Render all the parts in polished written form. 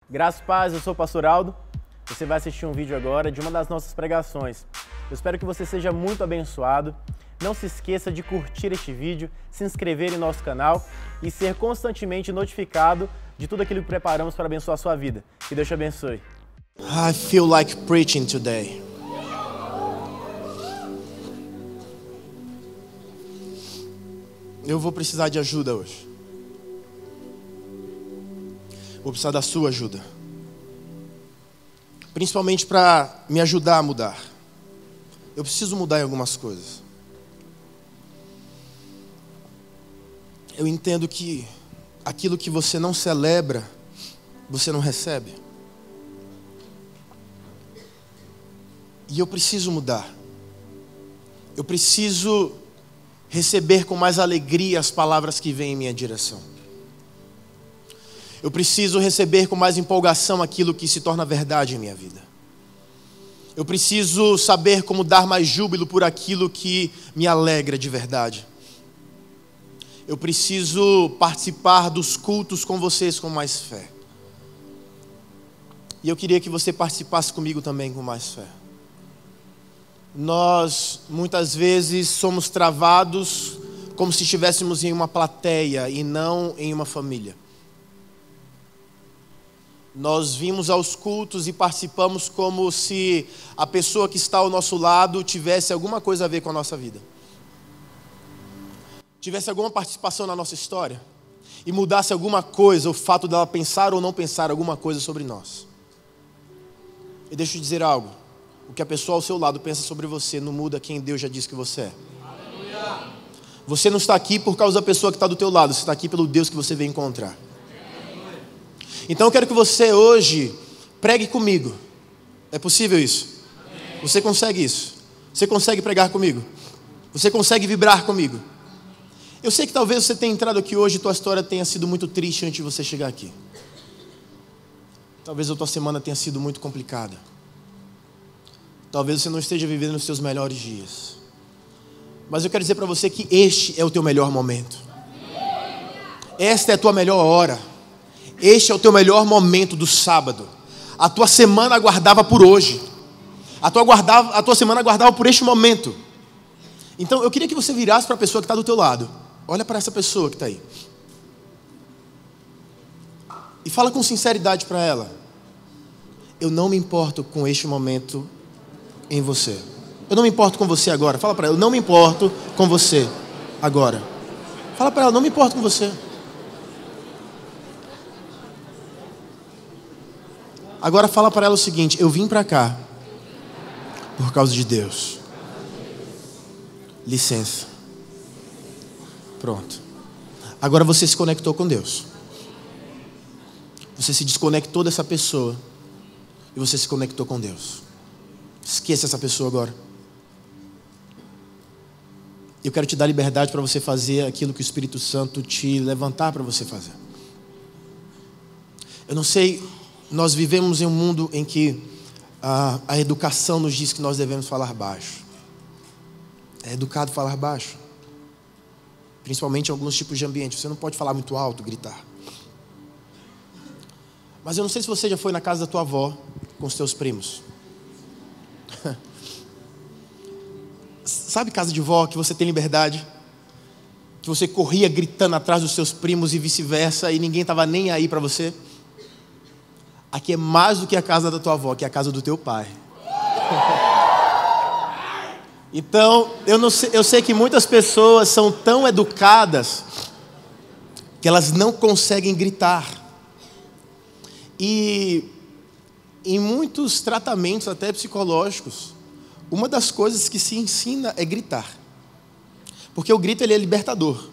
Graças e paz, eu sou o Pastor Aldo. Você vai assistir um vídeo agora de uma das nossas pregações. Eu espero que você seja muito abençoado. Não se esqueça de curtir este vídeo, se inscrever em nosso canal e ser constantemente notificado de tudo aquilo que preparamos para abençoar a sua vida. Que Deus te abençoe. I feel like preaching today. Eu vou precisar de ajuda hoje. Vou precisar da sua ajuda. Principalmente para me ajudar a mudar. Eu preciso mudar em algumas coisas. Eu entendo que aquilo que você não celebra, você não recebe. E eu preciso mudar. Eu preciso receber com mais alegria as palavras que vêm em minha direção. Eu preciso receber com mais empolgação aquilo que se torna verdade em minha vida. Eu preciso saber como dar mais júbilo por aquilo que me alegra de verdade. Eu preciso participar dos cultos com vocês com mais fé. E eu queria que você participasse comigo também com mais fé. Nós, muitas vezes, somos travados como se estivéssemos em uma plateia e não em uma família. Nós vimos aos cultos e participamos como se a pessoa que está ao nosso lado tivesse alguma coisa a ver com a nossa vida. Tivesse alguma participação na nossa história e mudasse alguma coisa, o fato dela pensar ou não pensar alguma coisa sobre nós. E deixa eu dizer algo. O que a pessoa ao seu lado pensa sobre você não muda quem Deus já disse que você é. Aleluia. Você não está aqui por causa da pessoa que está do teu lado. Você está aqui pelo Deus que você veio encontrar. Então eu quero que você hoje pregue comigo. É possível isso? Você consegue isso? Você consegue pregar comigo? Você consegue vibrar comigo? Eu sei que talvez você tenha entrado aqui hoje e tua história tenha sido muito triste antes de você chegar aqui. Talvez a tua semana tenha sido muito complicada. Talvez você não esteja vivendo os seus melhores dias. Mas eu quero dizer para você que este é o teu melhor momento. Esta é a tua melhor hora. Este é o teu melhor momento do sábado. A tua semana aguardava por hoje. A tua semana aguardava por este momento. Então eu queria que você virasse para a pessoa que está do teu lado. Olha para essa pessoa que está aí. E fala com sinceridade para ela. Eu não me importo com este momento em você. Eu não me importo com você agora. Fala para ela, eu não me importo com você agora. Fala para ela, eu não me importo com você. Agora fala para ela o seguinte, eu vim para cá por causa de Deus. Licença. Pronto. Agora você se conectou com Deus. Você se desconectou dessa pessoa e você se conectou com Deus. Esqueça essa pessoa agora. Eu quero te dar liberdade para você fazer aquilo que o Espírito Santo te levantar para você fazer. Eu não sei, nós vivemos em um mundo em que a educação nos diz que nós devemos falar baixo. É educado falar baixo. Principalmente em alguns tipos de ambiente. Você não pode falar muito alto, gritar. Mas eu não sei se você já foi na casa da tua avó com os teus primos. Sabe casa de vó que você tem liberdade? Que você corria gritando atrás dos seus primos e vice-versa e ninguém estava nem aí para você? Aqui é mais do que a casa da tua avó, que é a casa do teu pai. Então, eu sei que muitas pessoas são tão educadas que elas não conseguem gritar. E em muitos tratamentos, até psicológicos, uma das coisas que se ensina é gritar. Porque o grito ele é libertador.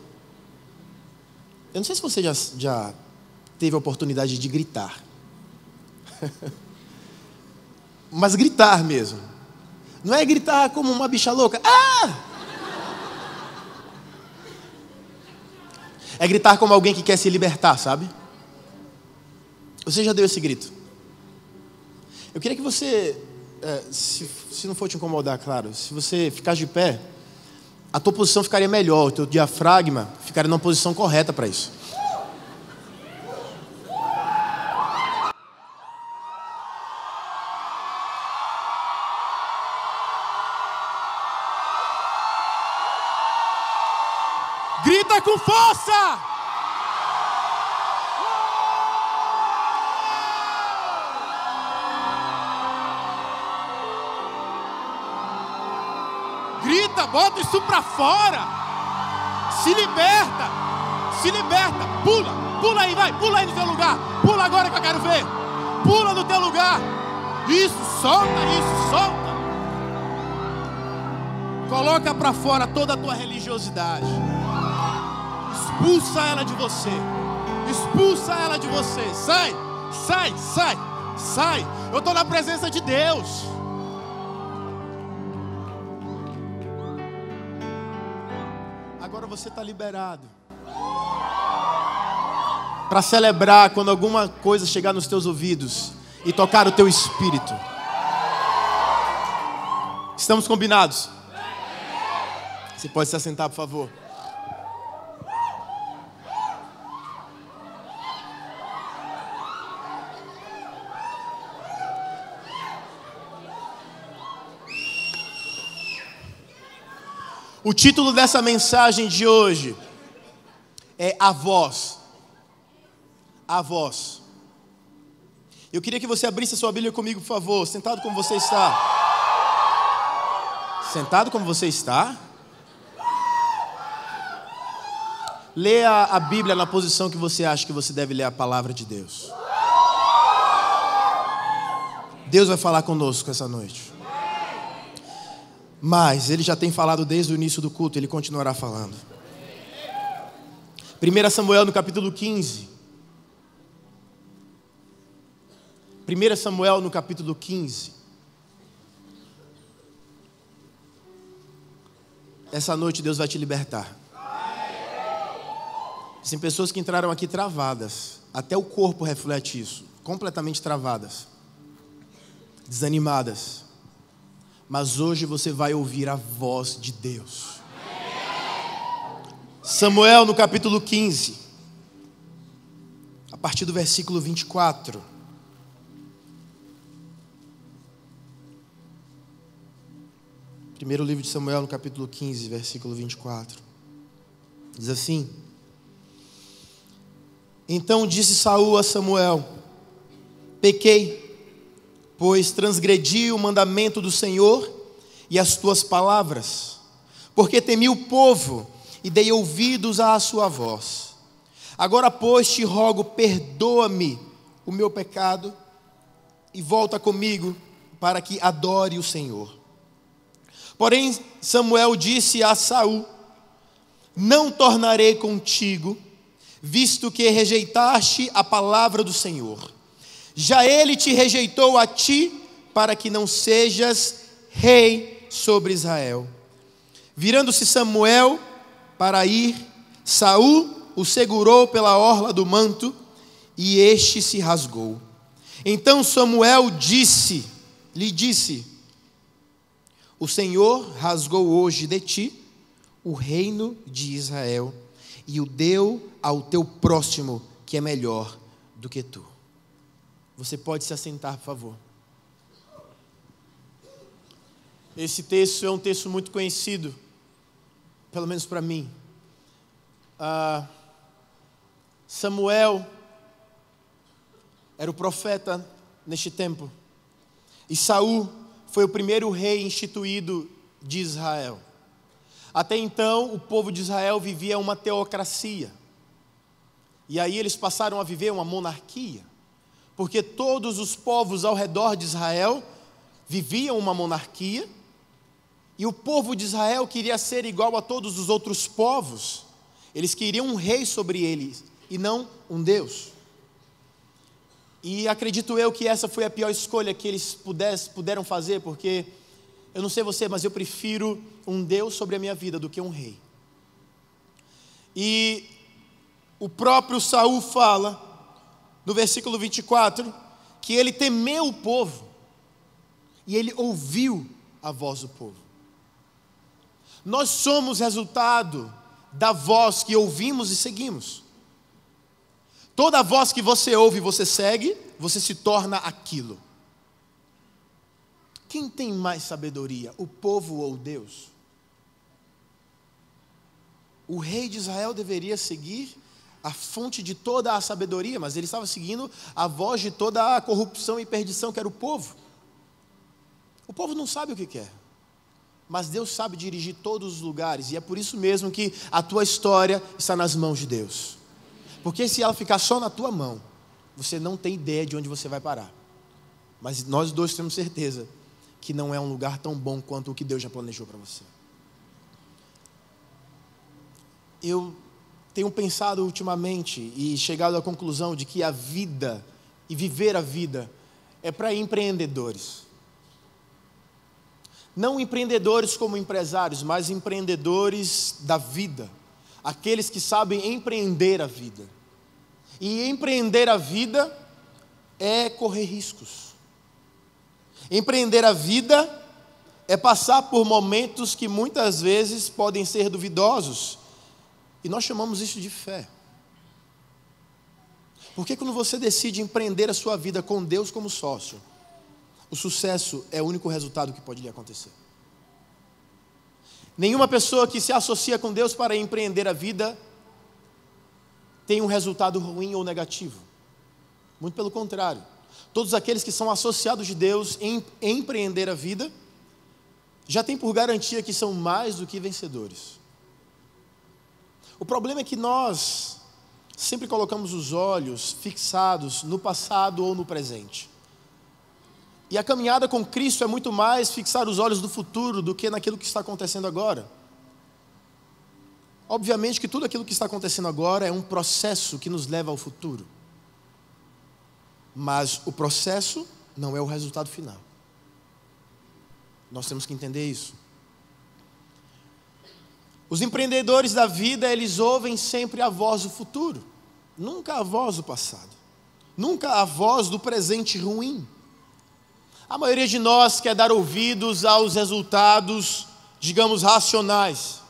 Eu não sei se você já teve a oportunidade de gritar. Mas gritar mesmo. Não é gritar como uma bicha louca. Ah! É gritar como alguém que quer se libertar, sabe? Você já deu esse grito? Eu queria que você, se não for te incomodar, claro, se você ficar de pé, a tua posição ficaria melhor, o teu diafragma ficaria numa posição correta para isso. Grita com força! Grita, bota isso pra fora. Se liberta. Se liberta. Pula aí, vai. Pula aí no teu lugar. Pula agora que eu quero ver. Pula no teu lugar. Isso, solta isso, solta. Coloca pra fora toda a tua religiosidade. Expulsa ela de você. Expulsa ela de você. Sai, sai, sai, sai. Eu estou na presença de Deus. Agora você está liberado para celebrar quando alguma coisa chegar nos teus ouvidos e tocar o teu espírito. Estamos combinados? Você pode se assentar, por favor. O título dessa mensagem de hoje é A Voz. A Voz. Eu queria que você abrisse a sua Bíblia comigo, por favor. Sentado como você está. Sentado como você está. Leia a Bíblia na posição que você acha que você deve ler a palavra de Deus. Deus vai falar conosco essa noite. Mas Ele já tem falado desde o início do culto, Ele continuará falando. 1 Samuel no capítulo 15. 1 Samuel no capítulo 15. Essa noite Deus vai te libertar. Tem pessoas que entraram aqui travadas. Até o corpo reflete isso. Completamente travadas. Desanimadas. Mas hoje você vai ouvir a voz de Deus. Samuel no capítulo 15. A partir do versículo 24. Primeiro livro de Samuel no capítulo 15, versículo 24. Diz assim: Então disse Saul a Samuel: Pequei, pois transgredi o mandamento do Senhor e as tuas palavras, porque temi o povo e dei ouvidos à sua voz. Agora, pois, te rogo, perdoa-me o meu pecado e volta comigo para que adore o Senhor. Porém, Samuel disse a Saul: Não tornarei contigo, visto que rejeitaste a palavra do Senhor. Já ele te rejeitou a ti, para que não sejas rei sobre Israel. Virando-se Samuel para ir, Saul o segurou pela orla do manto, e este se rasgou. Então Samuel lhe disse: O Senhor rasgou hoje de ti o reino de Israel, e o deu ao teu próximo, que é melhor do que tu. Você pode se assentar, por favor. Esse texto é um texto muito conhecido, pelo menos para mim. Samuel era o profeta neste tempo. E Saul foi o primeiro rei instituído de Israel. Até então, o povo de Israel vivia uma teocracia. E aí eles passaram a viver uma monarquia. Porque todos os povos ao redor de Israel viviam uma monarquia, e o povo de Israel queria ser igual a todos os outros povos. Eles queriam um rei sobre eles, e não um Deus. E acredito eu que essa foi a pior escolha que eles puderam fazer, porque, eu não sei você, mas eu prefiro um Deus sobre a minha vida do que um rei. E o próprio Saul fala, no versículo 24, que ele temeu o povo, e ele ouviu a voz do povo. Nós somos resultado da voz que ouvimos e seguimos. Toda voz que você ouve e você segue, você se torna aquilo. Quem tem mais sabedoria, o povo ou Deus? O rei de Israel deveria seguir a fonte de toda a sabedoria, mas ele estava seguindo a voz de toda a corrupção e perdição, que era o povo. O povo não sabe o que quer, mas Deus sabe dirigir todos os lugares, e é por isso mesmo que a tua história está nas mãos de Deus. Porque se ela ficar só na tua mão, você não tem ideia de onde você vai parar. Mas nós dois temos certeza que não é um lugar tão bom quanto o que Deus já planejou para você. Eu tenho pensado ultimamente e chegado à conclusão de que a vida e viver a vida é para empreendedores. Não empreendedores como empresários, mas empreendedores da vida. Aqueles que sabem empreender a vida. E empreender a vida é correr riscos. Empreender a vida é passar por momentos que muitas vezes podem ser duvidosos. E nós chamamos isso de fé. Porque quando você decide empreender a sua vida com Deus como sócio, o sucesso é o único resultado que pode lhe acontecer. Nenhuma pessoa que se associa com Deus para empreender a vida tem um resultado ruim ou negativo. Muito pelo contrário. Todos aqueles que são associados de Deus em empreender a vida já têm por garantia que são mais do que vencedores. O problema é que nós sempre colocamos os olhos fixados no passado ou no presente. E a caminhada com Cristo é muito mais fixar os olhos no futuro do que naquilo que está acontecendo agora. Obviamente que tudo aquilo que está acontecendo agora é um processo que nos leva ao futuro. Mas o processo não é o resultado final. Nós temos que entender isso. Os empreendedores da vida, eles ouvem sempre a voz do futuro, nunca a voz do passado, nunca a voz do presente ruim. A maioria de nós quer dar ouvidos aos resultados, digamos, racionais.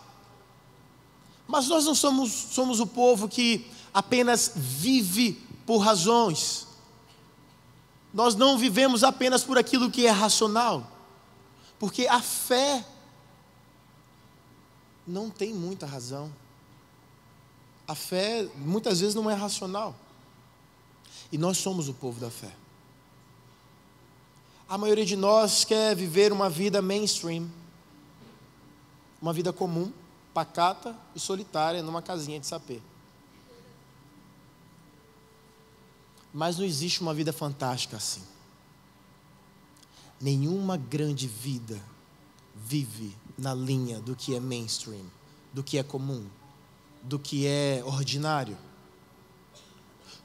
Mas nós não somos o povo que apenas vive por razões. Nós não vivemos apenas por aquilo que é racional, porque a fé não tem muita razão. A fé muitas vezes não é racional. E nós somos o povo da fé. A maioria de nós quer viver uma vida mainstream, uma vida comum, pacata e solitária numa casinha de sapê. Mas não existe uma vida fantástica assim. Nenhuma grande vida vive na linha do que é mainstream, do que é comum, do que é ordinário.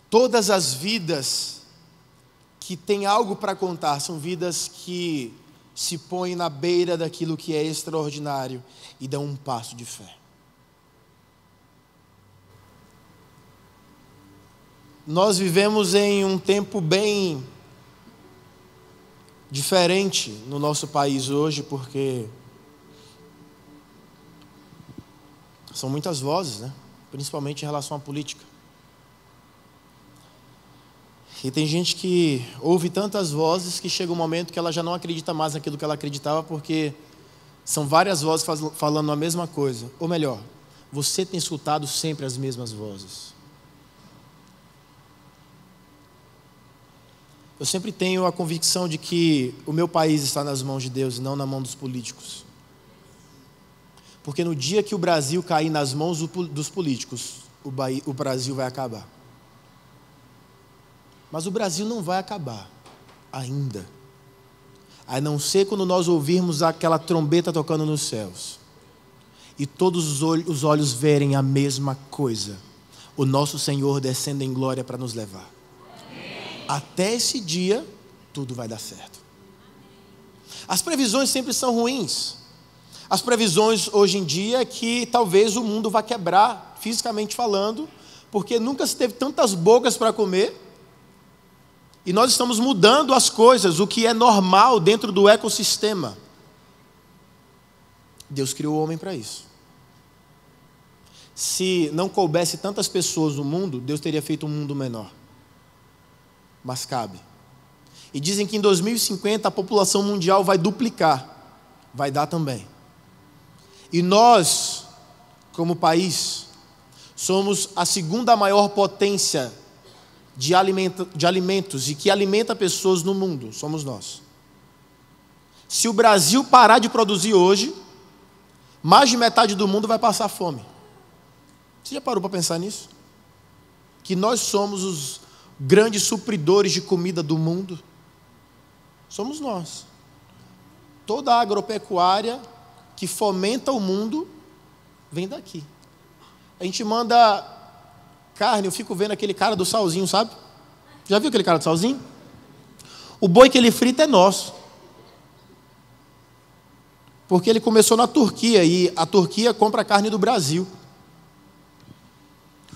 Todas as vidas que têm algo para contar são vidas que se põem na beira daquilo que é extraordinário e dão um passo de fé. Nós vivemos em um tempo bem diferente no nosso país hoje, porque são muitas vozes, né? Principalmente em relação à política. E tem gente que ouve tantas vozes que chega um momento que ela já não acredita mais naquilo que ela acreditava, porque são várias vozes falando a mesma coisa. Ou melhor, você tem escutado sempre as mesmas vozes. Eu sempre tenho a convicção de que o meu país está nas mãos de Deus e não na mão dos políticos. Porque no dia que o Brasil cair nas mãos dos políticos, o Brasil vai acabar. Mas o Brasil não vai acabar ainda. A não ser quando nós ouvirmos aquela trombeta tocando nos céus. E todos os olhos verem a mesma coisa. O nosso Senhor descendo em glória para nos levar. Até esse dia, tudo vai dar certo. As previsões sempre são ruins. As previsões hoje em dia é que talvez o mundo vá quebrar, fisicamente falando, porque nunca se teve tantas bocas para comer. E nós estamos mudando as coisas, o que é normal dentro do ecossistema. Deus criou o homem para isso. Se não coubesse tantas pessoas no mundo, Deus teria feito um mundo menor. Mas cabe. E dizem que em 2050 a população mundial vai duplicar. Vai dar também. E nós, como país, somos a segunda maior potência de alimentos e que alimenta pessoas no mundo, somos nós. Se o Brasil parar de produzir hoje, mais de metade do mundo vai passar fome. Você já parou para pensar nisso? Que nós somos os grandes supridores de comida do mundo? Somos nós. Toda a agropecuária que fomenta o mundo vem daqui. A gente manda carne, eu fico vendo aquele cara do salzinho, sabe? Já viu aquele cara do salzinho? O boi que ele frita é nosso. Porque ele começou na Turquia e a Turquia compra carne do Brasil.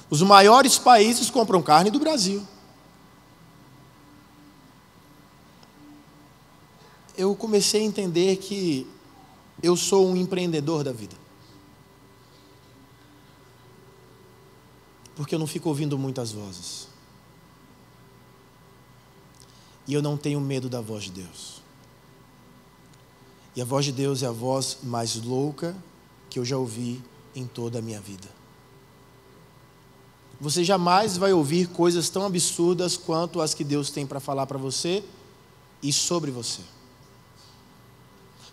Os maiores países compram carne do Brasil. Eu comecei a entender que eu sou um empreendedor da vida. Porque eu não fico ouvindo muitas vozes. E eu não tenho medo da voz de Deus. E a voz de Deus é a voz mais louca que eu já ouvi em toda a minha vida. Você jamais vai ouvir coisas tão absurdas quanto as que Deus tem para falar para você e sobre você.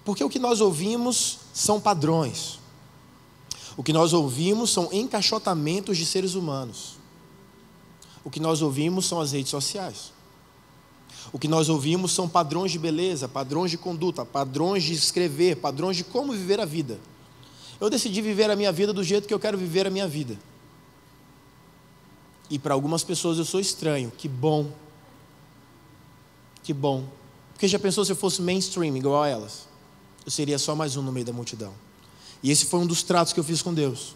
Porque o que nós ouvimos são padrões. O que nós ouvimos são encaixotamentos de seres humanos. O que nós ouvimos são as redes sociais. O que nós ouvimos são padrões de beleza, padrões de conduta, padrões de escrever, padrões de como viver a vida. Eu decidi viver a minha vida do jeito que eu quero viver a minha vida. E para algumas pessoas eu sou estranho. Que bom. Que bom. Porque já pensou se eu fosse mainstream igual a elas? Eu seria só mais um no meio da multidão. E esse foi um dos tratos que eu fiz com Deus.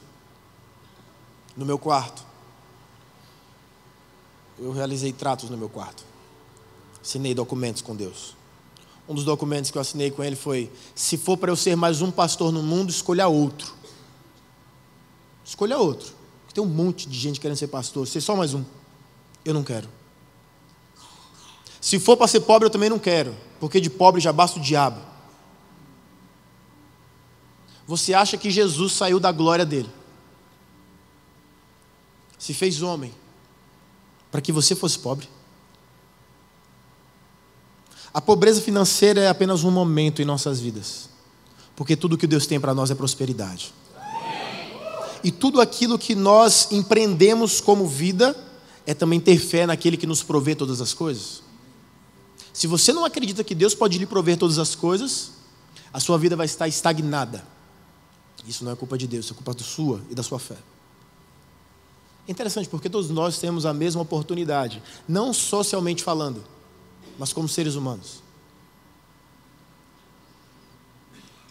No meu quarto. Eu realizei tratos no meu quarto. Assinei documentos com Deus. Um dos documentos que eu assinei com Ele foi: se for para eu ser mais um pastor no mundo, escolha outro. Escolha outro. Porque tem um monte de gente querendo ser pastor. Ser só mais um. Eu não quero. Se for para ser pobre, eu também não quero. Porque de pobre já basta o diabo. Você acha que Jesus saiu da glória dele? Se fez homem para que você fosse pobre? A pobreza financeira é apenas um momento em nossas vidas, porque tudo que Deus tem para nós é prosperidade. E tudo aquilo que nós empreendemos como vida é também ter fé naquele que nos provê todas as coisas. Se você não acredita que Deus pode lhe prover todas as coisas, a sua vida vai estar estagnada. Isso não é culpa de Deus, é culpa sua e da sua fé. É interessante porque todos nós temos a mesma oportunidade, não socialmente falando, mas como seres humanos.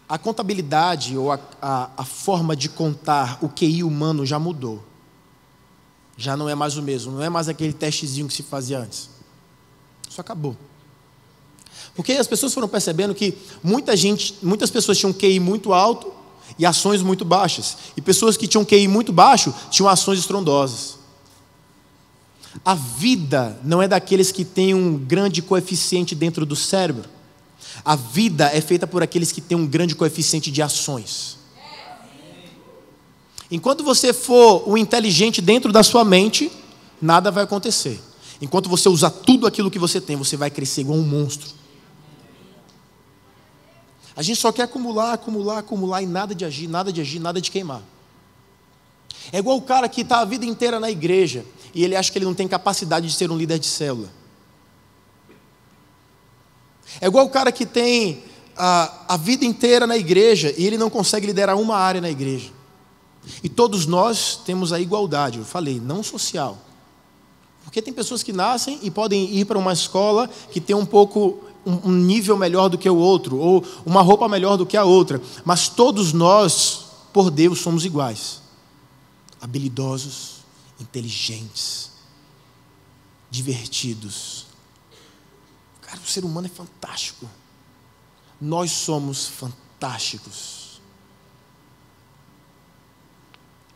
A contabilidade ou a forma de contar o QI humano já mudou. Já não é mais o mesmo, não é mais aquele testezinho que se fazia antes. Isso acabou. Porque as pessoas foram percebendo que muitas pessoas tinham QI muito alto e ações muito baixas. E pessoas que tinham QI muito baixo tinham ações estrondosas. A vida não é daqueles que têm um grande coeficiente dentro do cérebro. A vida é feita por aqueles que têm um grande coeficiente de ações. Enquanto você for o inteligente dentro da sua mente, nada vai acontecer. Enquanto você usar tudo aquilo que você tem, você vai crescer igual um monstro. A gente só quer acumular e nada de agir, nada de queimar. É igual o cara que está a vida inteira na igreja e ele acha que ele não tem capacidade de ser um líder de célula. É igual o cara que tem a vida inteira na igreja e ele não consegue liderar uma área na igreja. E todos nós temos a igualdade, eu falei, não social. Porque tem pessoas que nascem e podem ir para uma escola que tem um nível melhor do que o outro, ou uma roupa melhor do que a outra. Mas todos nós, por Deus, somos iguais. Habilidosos, inteligentes, divertidos. Cara, o ser humano é fantástico. Nós somos fantásticos.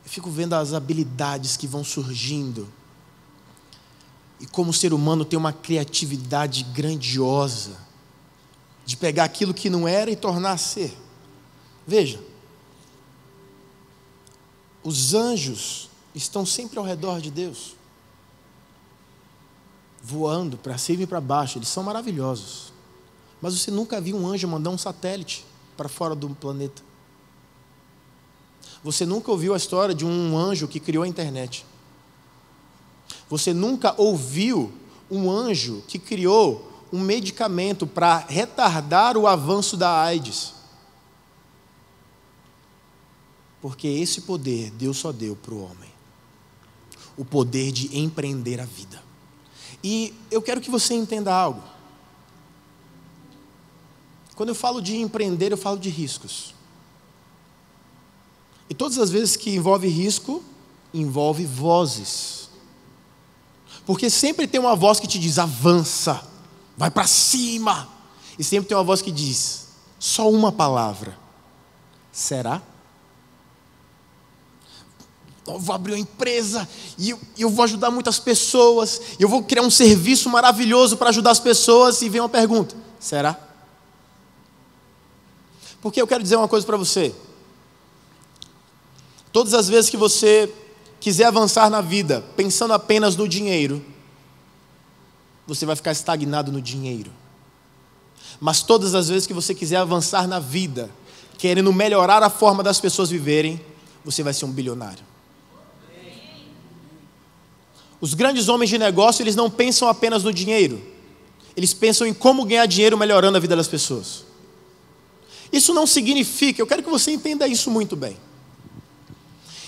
Eu fico vendo as habilidades que vão surgindo. E como o ser humano tem uma criatividade grandiosa de pegar aquilo que não era e tornar a ser. Veja, Os anjos estão sempre ao redor de Deus, voando para cima e para baixo. Eles são maravilhosos. Mas você nunca viu um anjo mandar um satélite para fora do planeta? Você nunca ouviu a história de um anjo que criou a internet? Você nunca ouviu um anjo que criou um medicamento para retardar o avanço da AIDS? Porque esse poder Deus só deu para o homem. O poder de empreender a vida. E eu quero que você entenda algo. Quando eu falo de empreender, eu falo de riscos. E todas as vezes que envolve risco, envolve vozes. Porque sempre tem uma voz que te diz, avança, vai para cima. E sempre tem uma voz que diz, só uma palavra. Será? Eu vou abrir uma empresa e eu vou ajudar muitas pessoas. Eu vou criar um serviço maravilhoso para ajudar as pessoas. E vem uma pergunta, será? Porque eu quero dizer uma coisa para você. Todas as vezes que você quiser avançar na vida, pensando apenas no dinheiro, você vai ficar estagnado no dinheiro. Mas todas as vezes que você quiser avançar na vida, querendo melhorar a forma das pessoas viverem, você vai ser um bilionário. Os grandes homens de negócio, eles não pensam apenas no dinheiro. Eles pensam em como ganhar dinheiro melhorando a vida das pessoas. Isso não significa, eu quero que você entenda isso muito bem.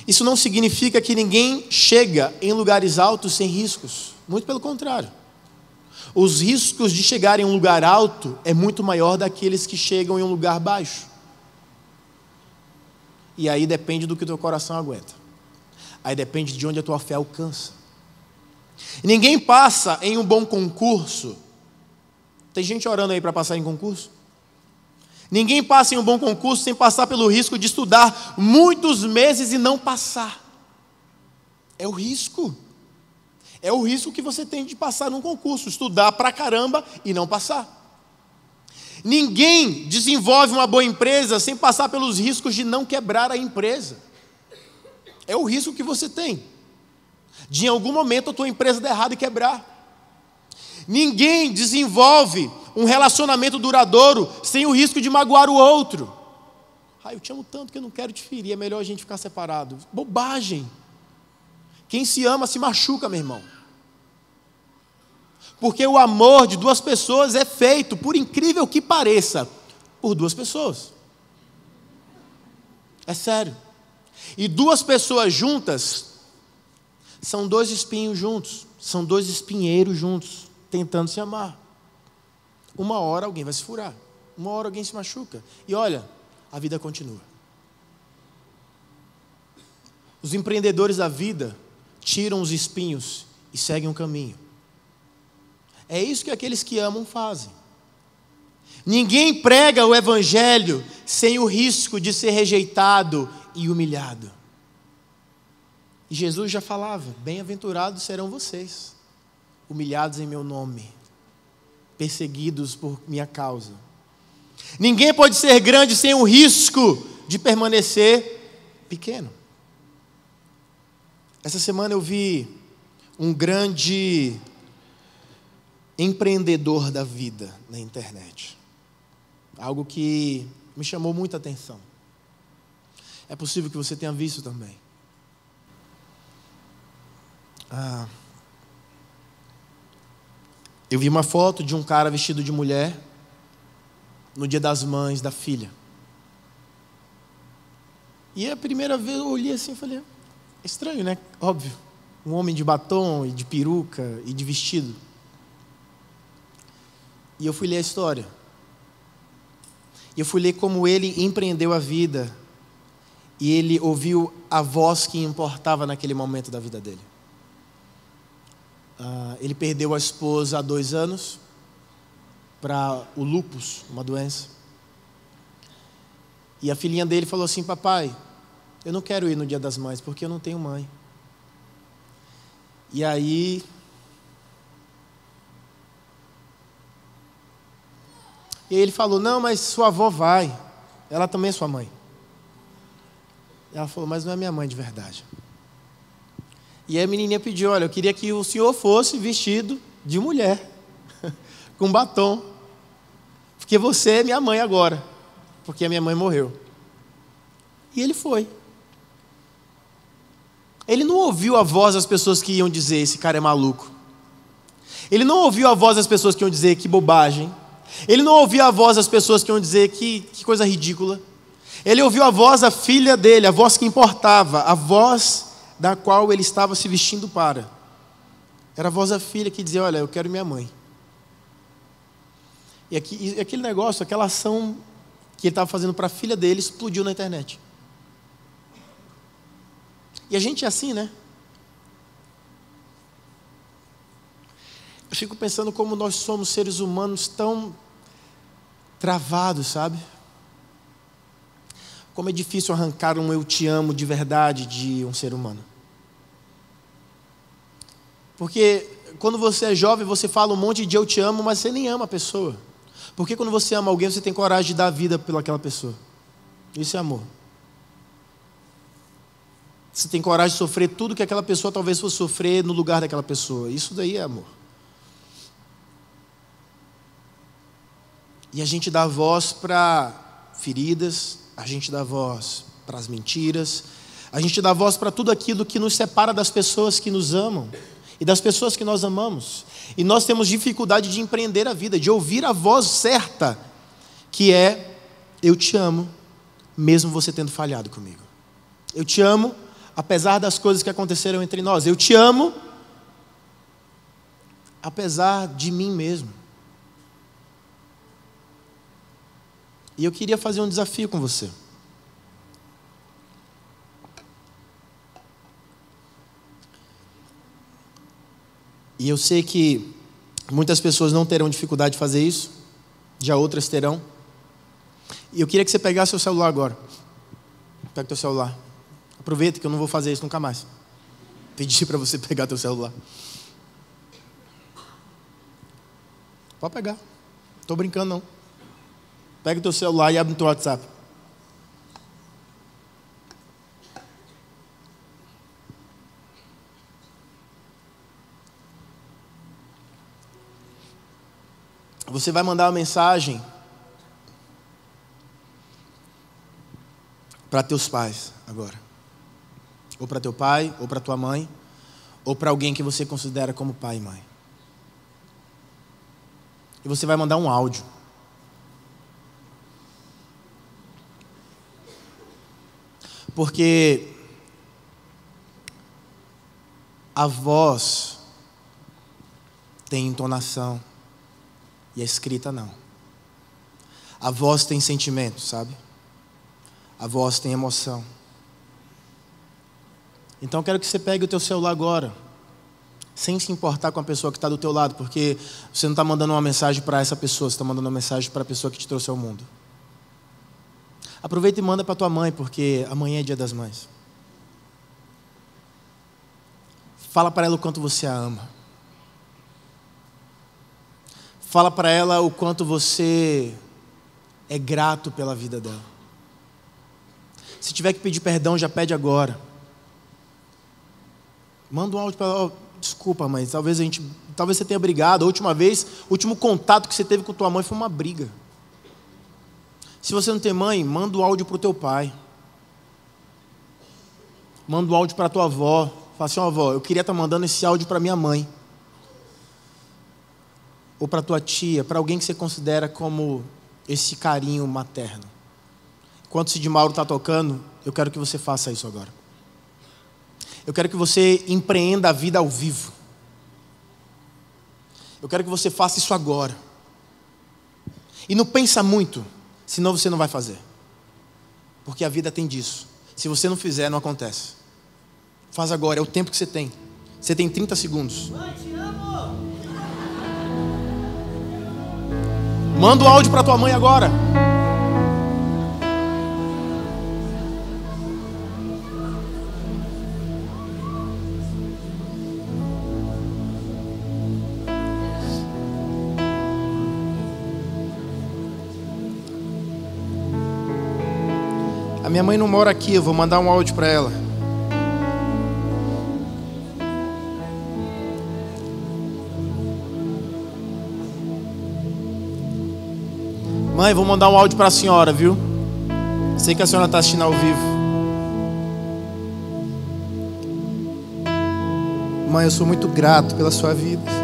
Isso não significa que ninguém chega em lugares altos sem riscos. Muito pelo contrário. Os riscos de chegar em um lugar alto é muito maior daqueles que chegam em um lugar baixo. E aí depende do que o teu coração aguenta. Aí depende de onde a tua fé alcança. Ninguém passa em um bom concurso. Tem gente orando aí para passar em concurso? Ninguém passa em um bom concurso sem passar pelo risco de estudar muitos meses e não passar. É o risco. É o risco que você tem de passar num concurso, estudar pra caramba e não passar. Ninguém desenvolve uma boa empresa sem passar pelos riscos de não quebrar a empresa. É o risco que você tem de em algum momento a tua empresa dar errado e quebrar. Ninguém desenvolve um relacionamento duradouro sem o risco de magoar o outro. Eu te amo tanto que eu não quero te ferir, é melhor a gente ficar separado. Bobagem. Quem se ama se machuca, meu irmão. Porque o amor de duas pessoas é feito, por incrível que pareça, por duas pessoas. É sério. E duas pessoas juntas são dois espinhos juntos, são dois espinheiros juntos, tentando se amar. Uma hora alguém vai se furar, uma hora alguém se machuca. E olha, a vida continua. Os empreendedores da vida tiram os espinhos e seguem um caminho. É isso que aqueles que amam fazem. Ninguém prega o evangelho sem o risco de ser rejeitado e humilhado. E Jesus já falava, bem-aventurados serão vocês, humilhados em meu nome, perseguidos por minha causa. Ninguém pode ser grande sem o risco de permanecer pequeno. Essa semana eu vi um grande empreendedor da vida na internet. Algo que me chamou muita atenção. É possível que você tenha visto também. Eu vi uma foto de um cara vestido de mulher no Dia das Mães da filha. E a primeira vez eu olhei assim e falei, estranho, né? Óbvio. Um homem de batom e de peruca e de vestido. E eu fui ler a história. E eu fui ler como ele empreendeu a vida. E ele ouviu a voz que importava naquele momento da vida dele. Ele perdeu a esposa há 2 anos para o lúpus, uma doença. E a filhinha dele falou assim, papai, eu não quero ir no Dia das Mães, porque eu não tenho mãe. E aí ele falou, não, mas sua avó vai, ela também é sua mãe. E ela falou, mas não é minha mãe de verdade. E aí a menininha pediu, olha, eu queria que o senhor fosse vestido de mulher, com batom, porque você é minha mãe agora, porque a minha mãe morreu. E ele foi. Ele não ouviu a voz das pessoas que iam dizer, esse cara é maluco. Ele não ouviu a voz das pessoas que iam dizer, que bobagem. Ele não ouviu a voz das pessoas que iam dizer, que coisa ridícula. Ele ouviu a voz da filha dele, a voz que importava, a voz da qual ele estava se vestindo para. Era a voz da filha que dizia, olha, eu quero minha mãe. E aquele negócio, aquela ação que ele estava fazendo para a filha dele, explodiu na internet. E a gente é assim, né? Eu fico pensando como nós somos seres humanos tão travados, sabe? Como é difícil arrancar um eu te amo de verdade de um ser humano. Porque quando você é jovem, você fala um monte de eu te amo, mas você nem ama a pessoa. Porque quando você ama alguém, você tem coragem de dar a vida pelaquela pessoa. Isso é amor. Você tem coragem de sofrer tudo que aquela pessoa talvez fosse sofrer no lugar daquela pessoa. Isso daí é amor. E a gente dá voz para feridas, a gente dá voz para as mentiras, a gente dá voz para tudo aquilo que nos separa das pessoas que nos amam e das pessoas que nós amamos. E nós temos dificuldade de empreender a vida, de ouvir a voz certa, que é, eu te amo, mesmo você tendo falhado comigo. Eu te amo, apesar das coisas que aconteceram entre nós. Eu te amo, apesar de mim mesmo. E eu queria fazer um desafio com você. E eu sei que muitas pessoas não terão dificuldade de fazer isso, já outras terão. E eu queria que você pegasse seu celular agora. Pega teu celular. Aproveita que eu não vou fazer isso nunca mais. Pedi para você pegar teu celular. Pode pegar. Não estou brincando não. Pega o teu celular e abre no teu WhatsApp. Você vai mandar uma mensagem para teus pais agora. Ou para teu pai, ou para tua mãe, ou para alguém que você considera como pai e mãe. E você vai mandar um áudio. Porque a voz tem entonação e a escrita não. A voz tem sentimento, sabe? A voz tem emoção. Então eu quero que você pegue o teu celular agora, sem se importar com a pessoa que está do teu lado, porque você não está mandando uma mensagem para essa pessoa, você está mandando uma mensagem para a pessoa que te trouxe ao mundo. Aproveita e manda para tua mãe, porque amanhã é dia das mães. Fala para ela o quanto você a ama. Fala para ela o quanto você é grato pela vida dela. Se tiver que pedir perdão, já pede agora. Manda um áudio para ela. Oh, desculpa, mãe, talvez você tenha brigado. A última vez, o último contato que você teve com tua mãe foi uma briga. Se você não tem mãe, manda o áudio para o teu pai. Manda o áudio para a tua avó. Fala assim, avó, eu queria estar mandando esse áudio para minha mãe. Ou para tua tia, para alguém que você considera como esse carinho materno. Enquanto o Cid Mauro está tocando, eu quero que você faça isso agora. Eu quero que você empreenda a vida ao vivo. Eu quero que você faça isso agora. E não pensa muito, senão você não vai fazer. Porque a vida tem disso. Se você não fizer, não acontece. Faz agora, é o tempo que você tem. Você tem 30 segundos. Mãe, te amo! Manda o áudio para tua mãe agora. A minha mãe não mora aqui, eu vou mandar um áudio para ela. Mãe, vou mandar um áudio para a senhora, viu? Sei que a senhora está assistindo ao vivo. Mãe, eu sou muito grato pela sua vida.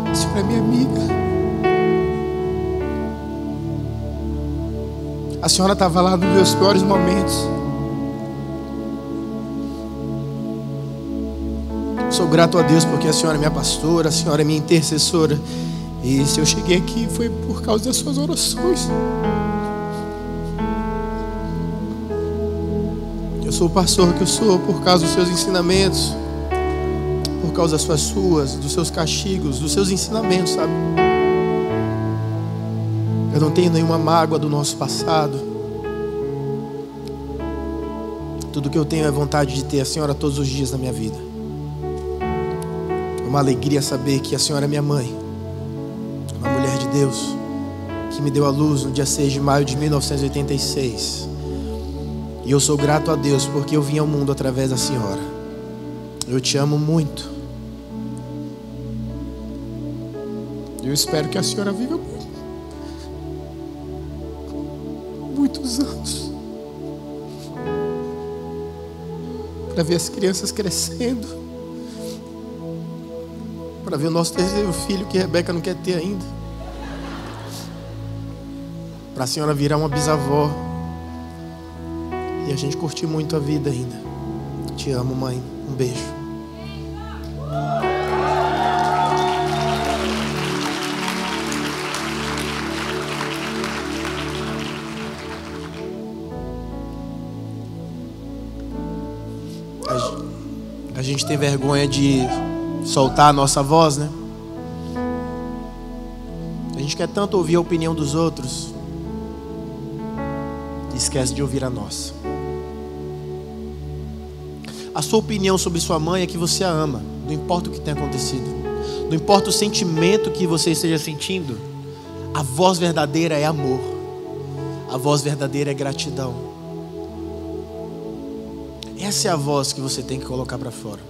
A senhora é minha amiga. A senhora estava lá nos meus piores momentos. Sou grato a Deus porque a senhora é minha pastora, a senhora é minha intercessora. E se eu cheguei aqui foi por causa das suas orações. Eu sou o pastor que eu sou por causa dos seus ensinamentos, por causa das suas, dos seus castigos, dos seus ensinamentos, sabe? Eu não tenho nenhuma mágoa do nosso passado. Tudo que eu tenho é vontade de ter a senhora todos os dias na minha vida. É uma alegria saber que a senhora é minha mãe, uma mulher de Deus, que me deu à luz no dia 6 de maio de 1986. E eu sou grato a Deus porque eu vim ao mundo através da senhora. Eu te amo muito. Eu espero que a senhora viva muitos anos para ver as crianças crescendo, para ver o nosso terceiro filho que Rebeca não quer ter ainda, para a senhora virar uma bisavó e a gente curtir muito a vida ainda. Te amo, mãe. Um beijo. A gente tem vergonha de soltar a nossa voz, né? A gente quer tanto ouvir a opinião dos outros e esquece de ouvir a nossa. A sua opinião sobre sua mãe é que você a ama, não importa o que tenha acontecido, não importa o sentimento que você esteja sentindo. A voz verdadeira é amor, a voz verdadeira é gratidão. Essa é a voz que você tem que colocar para fora.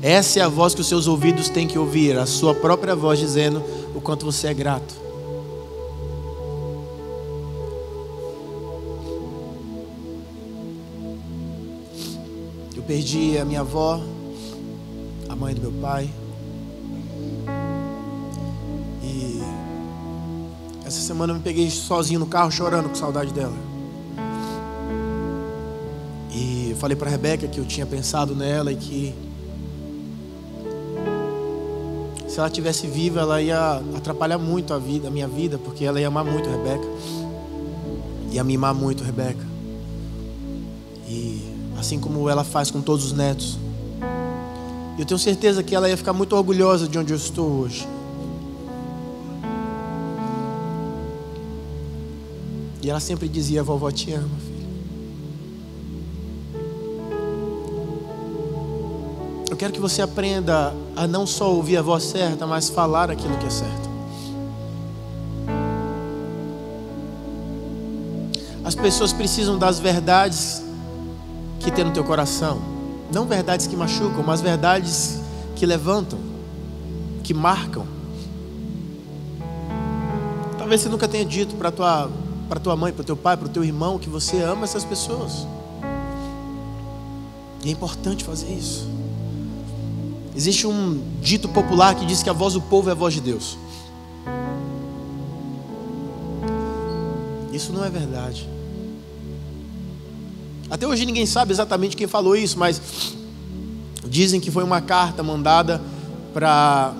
Essa é a voz que os seus ouvidos têm que ouvir, a sua própria voz dizendo o quanto você é grato. Eu perdi a minha avó, a mãe do meu pai. E essa semana eu me peguei sozinho no carro chorando com saudade dela. E eu falei para a Rebeca que eu tinha pensado nela e que se ela estivesse viva ela ia atrapalhar muito a minha vida, porque ela ia amar muito a Rebeca, ia mimar muito a Rebeca, e assim como ela faz com todos os netos. Eu tenho certeza que ela ia ficar muito orgulhosa de onde eu estou hoje. E ela sempre dizia: vovó te ama, filho. Eu quero que você aprenda a não só ouvir a voz certa, mas falar aquilo que é certo. As pessoas precisam das verdades que tem no teu coração. Não verdades que machucam, mas verdades que levantam, que marcam. Talvez você nunca tenha dito para tua mãe, para teu pai, para o teu irmão que você ama essas pessoas. E é importante fazer isso. Existe um dito popular que diz que a voz do povo é a voz de Deus. Isso não é verdade. Até hoje ninguém sabe exatamente quem falou isso, mas dizem que foi uma carta mandada para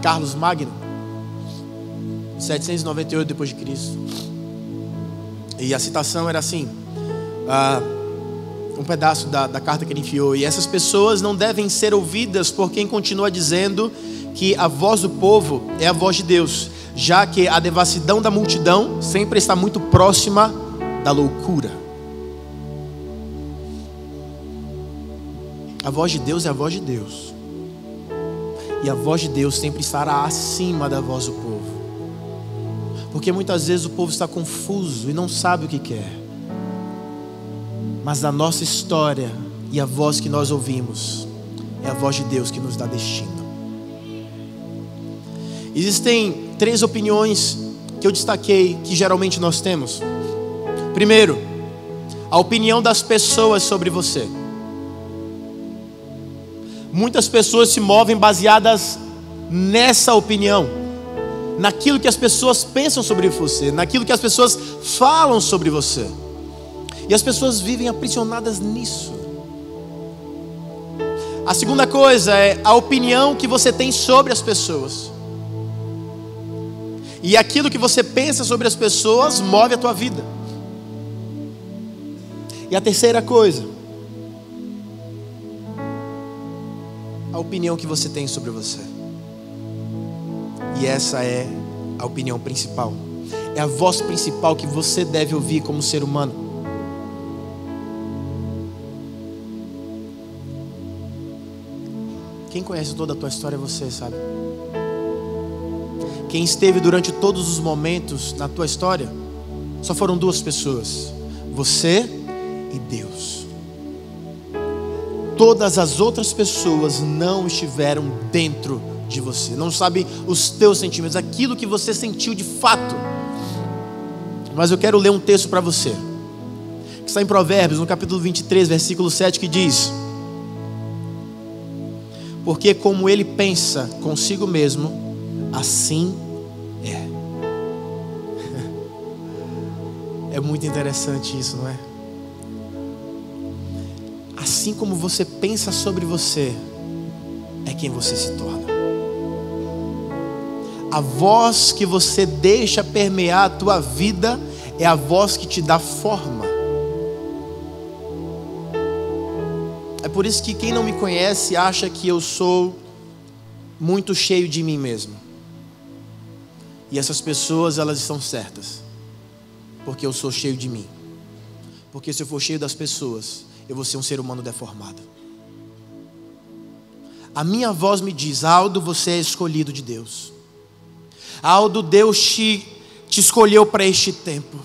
Carlos Magno, 798 depois de Cristo. E a citação era assim, um pedaço da carta que ele enviou: e essas pessoas não devem ser ouvidas por quem continua dizendo que a voz do povo é a voz de Deus, já que a devassidão da multidão sempre está muito próxima da loucura. A voz de Deus é a voz de Deus. E a voz de Deus sempre estará acima da voz do povo. Porque muitas vezes o povo está confuso e não sabe o que quer. Mas a nossa história e a voz que nós ouvimos é a voz de Deus que nos dá destino. Existem 3 opiniões que eu destaquei que geralmente nós temos. Primeiro, a opinião das pessoas sobre você. Muitas pessoas se movem baseadas nessa opinião, naquilo que as pessoas pensam sobre você, naquilo que as pessoas falam sobre você. E as pessoas vivem aprisionadas nisso. A segunda coisa é a opinião que você tem sobre as pessoas. E aquilo que você pensa sobre as pessoas move a tua vida. E a terceira coisa, a opinião que você tem sobre você. E essa é a opinião principal. É a voz principal que você deve ouvir como ser humano. Quem conhece toda a tua história é você, sabe? Quem esteve durante todos os momentos na tua história, só foram 2 pessoas: você e Deus. Todas as outras pessoas não estiveram dentro de você, não sabem os teus sentimentos, aquilo que você sentiu de fato. Mas eu quero ler um texto para você, que está em Provérbios, no capítulo 23, versículo 7, que diz: porque como ele pensa consigo mesmo, assim é. É muito interessante isso, não é? Assim como você pensa sobre você, é quem você se torna. A voz que você deixa permear a tua vida é a voz que te dá forma. É por isso que quem não me conhece acha que eu sou muito cheio de mim mesmo. E essas pessoas, elas estão certas, porque eu sou cheio de mim. Porque se eu for cheio das pessoas, eu vou ser um ser humano deformado. A minha voz me diz: Aldo, você é escolhido de Deus. Aldo, Deus te escolheu para este tempo.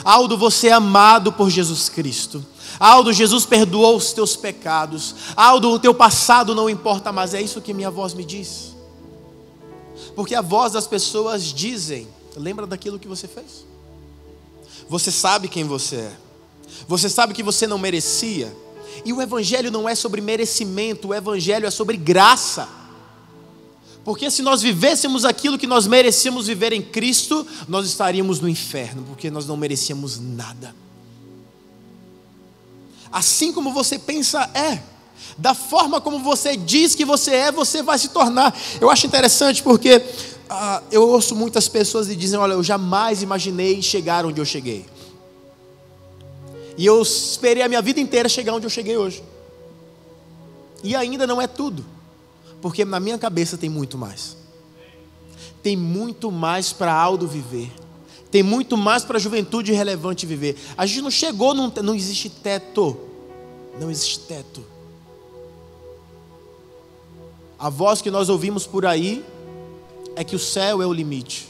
Aldo, você é amado por Jesus Cristo. Aldo, Jesus perdoou os teus pecados. Aldo, o teu passado não importa mais. É isso que minha voz me diz. Porque a voz das pessoas dizem: lembra daquilo que você fez? Você sabe quem você é. Você sabe que você não merecia. E o Evangelho não é sobre merecimento, o Evangelho é sobre graça. Porque se nós vivêssemos aquilo que nós merecíamos viver em Cristo, nós estaríamos no inferno, porque nós não merecíamos nada. Assim como você pensa da forma como você diz que você vai se tornar. Eu acho interessante porque eu ouço muitas pessoas e dizem: olha, eu jamais imaginei chegar onde eu cheguei. E eu esperei a minha vida inteira chegar onde eu cheguei hoje. E ainda não é tudo, porque na minha cabeça tem muito mais. Tem muito mais para Aldo viver. Tem muito mais para a juventude relevante viver. A gente não chegou, não existe teto. Não existe teto. A voz que nós ouvimos por aí é que o céu é o limite.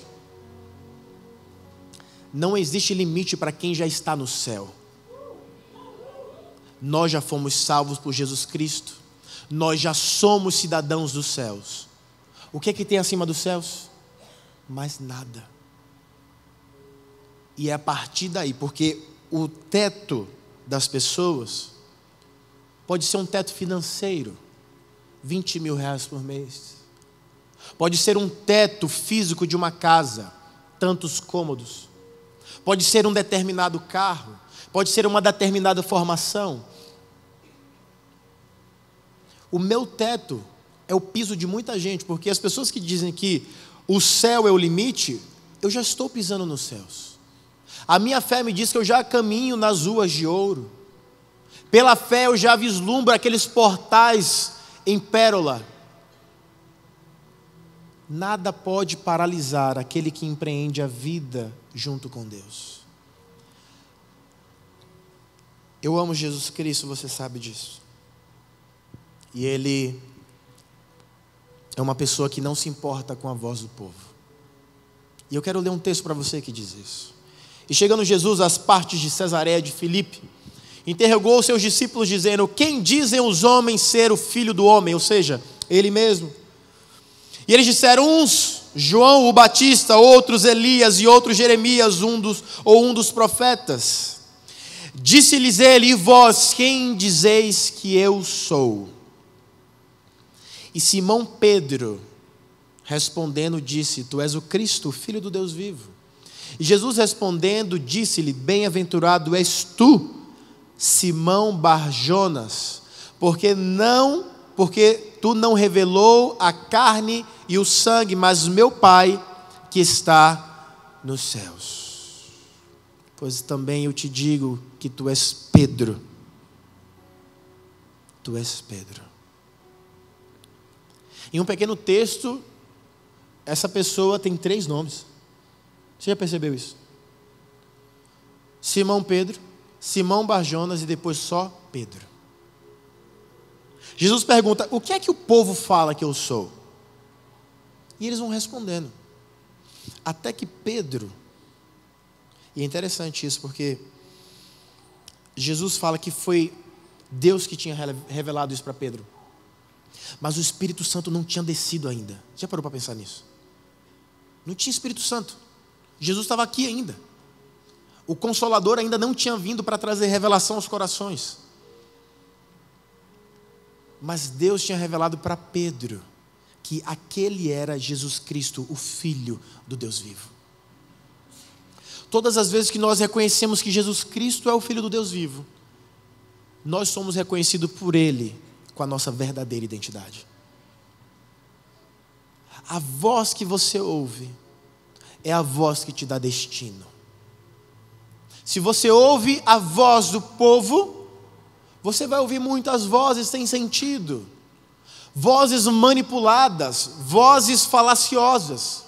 Não existe limite para quem já está no céu. Nós já fomos salvos por Jesus Cristo. Nós já somos cidadãos dos céus. O que é que tem acima dos céus? Mais nada. E é a partir daí, porque o teto das pessoas pode ser um teto financeiro, 20 mil reais por mês. Pode ser um teto físico de uma casa, tantos cômodos. Pode ser um determinado carro. Pode ser uma determinada formação. O meu teto é o piso de muita gente, porque as pessoas que dizem que o céu é o limite, eu já estou pisando nos céus. A minha fé me diz que eu já caminho nas ruas de ouro. Pela fé eu já vislumbro aqueles portais em pérola. Nada pode paralisar aquele que empreende a vida junto com Deus. Eu amo Jesus Cristo, você sabe disso. E Ele é uma pessoa que não se importa com a voz do povo. E eu quero ler um texto para você que diz isso. E chegando Jesus às partes de Cesareia de Filipe, interrogou os seus discípulos dizendo: quem dizem os homens ser o Filho do Homem? Ou seja, ele mesmo. E eles disseram: uns João o Batista, outros Elias e outros Jeremias, um dos profetas. Disse-lhes ele: e vós, quem dizeis que eu sou? E Simão Pedro, respondendo, disse: tu és o Cristo, o Filho do Deus vivo. E Jesus respondendo, disse-lhe: bem-aventurado és tu, Simão Bar-Jonas, porque tu não revelou a carne e o sangue, mas meu Pai que está nos céus. Pois também eu te digo que tu és Pedro. Tu és Pedro. Em um pequeno texto, essa pessoa tem 3 nomes. Você já percebeu isso? Simão Pedro, Simão Bar-Jonas e depois só Pedro. Jesus pergunta: o que é que o povo fala que eu sou? E eles vão respondendo. Até que Pedro, e é interessante isso porque Jesus fala que foi Deus que tinha revelado isso para Pedro. Mas o Espírito Santo não tinha descido ainda. Já parou para pensar nisso? Não tinha Espírito Santo. Jesus estava aqui ainda. O Consolador ainda não tinha vindo para trazer revelação aos corações. Mas Deus tinha revelado para Pedro que aquele era Jesus Cristo, o Filho do Deus vivo. Todas as vezes que nós reconhecemos que Jesus Cristo é o Filho do Deus vivo, nós somos reconhecidos por Ele com a nossa verdadeira identidade. A voz que você ouve é a voz que te dá destino. Se você ouve a voz do povo, você vai ouvir muitas vozes sem sentido, vozes manipuladas, vozes falaciosas.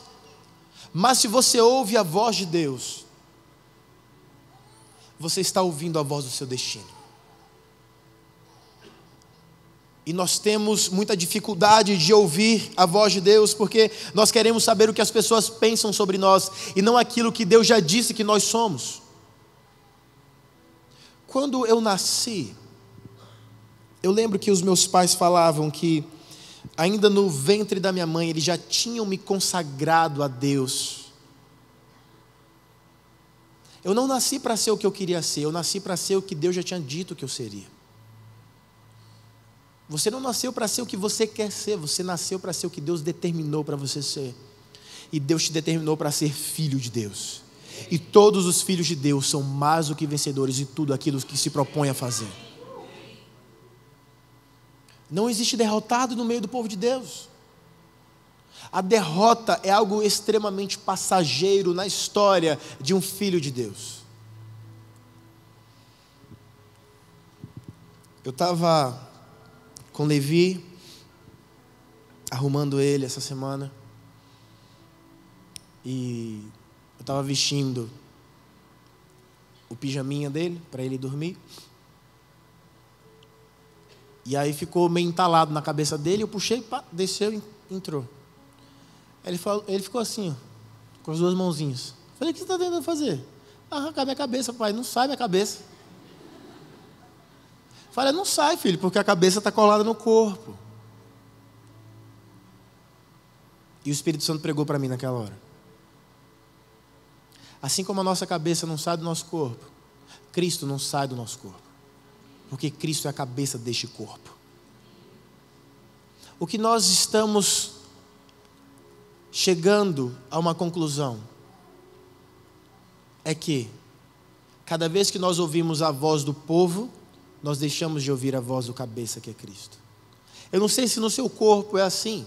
Mas se você ouve a voz de Deus, você está ouvindo a voz do seu destino. E nós temos muita dificuldade de ouvir a voz de Deus, porque nós queremos saber o que as pessoas pensam sobre nós, e não aquilo que Deus já disse que nós somos. Quando eu nasci, eu lembro que os meus pais falavam que, ainda no ventre da minha mãe, eles já tinham me consagrado a Deus. Eu não nasci para ser o que eu queria ser, eu nasci para ser o que Deus já tinha dito que eu seria. Você não nasceu para ser o que você quer ser, você nasceu para ser o que Deus determinou para você ser. E Deus te determinou para ser filho de Deus. E todos os filhos de Deus são mais do que vencedores em tudo aquilo que se propõe a fazer. Não existe derrotado no meio do povo de Deus. A derrota é algo extremamente passageiro na história de um filho de Deus. Eu estava com Levi, arrumando ele essa semana, e eu estava vestindo o pijaminha dele para ele dormir, e aí ficou meio entalado na cabeça dele. Eu puxei, pá, desceu e entrou. Ele ficou assim, ó, com as 2 mãozinhas. Falei: o que você está tentando fazer? Arrancar minha cabeça, pai. Não sai minha cabeça. Falei: não sai, filho, porque a cabeça está colada no corpo. E o Espírito Santo pregou para mim naquela hora. Assim como a nossa cabeça não sai do nosso corpo, Cristo não sai do nosso corpo. Porque Cristo é a cabeça deste corpo. O que nós estamos chegando a uma conclusão é que, cada vez que nós ouvimos a voz do povo, nós deixamos de ouvir a voz do cabeça, que é Cristo. Eu não sei se no seu corpo é assim,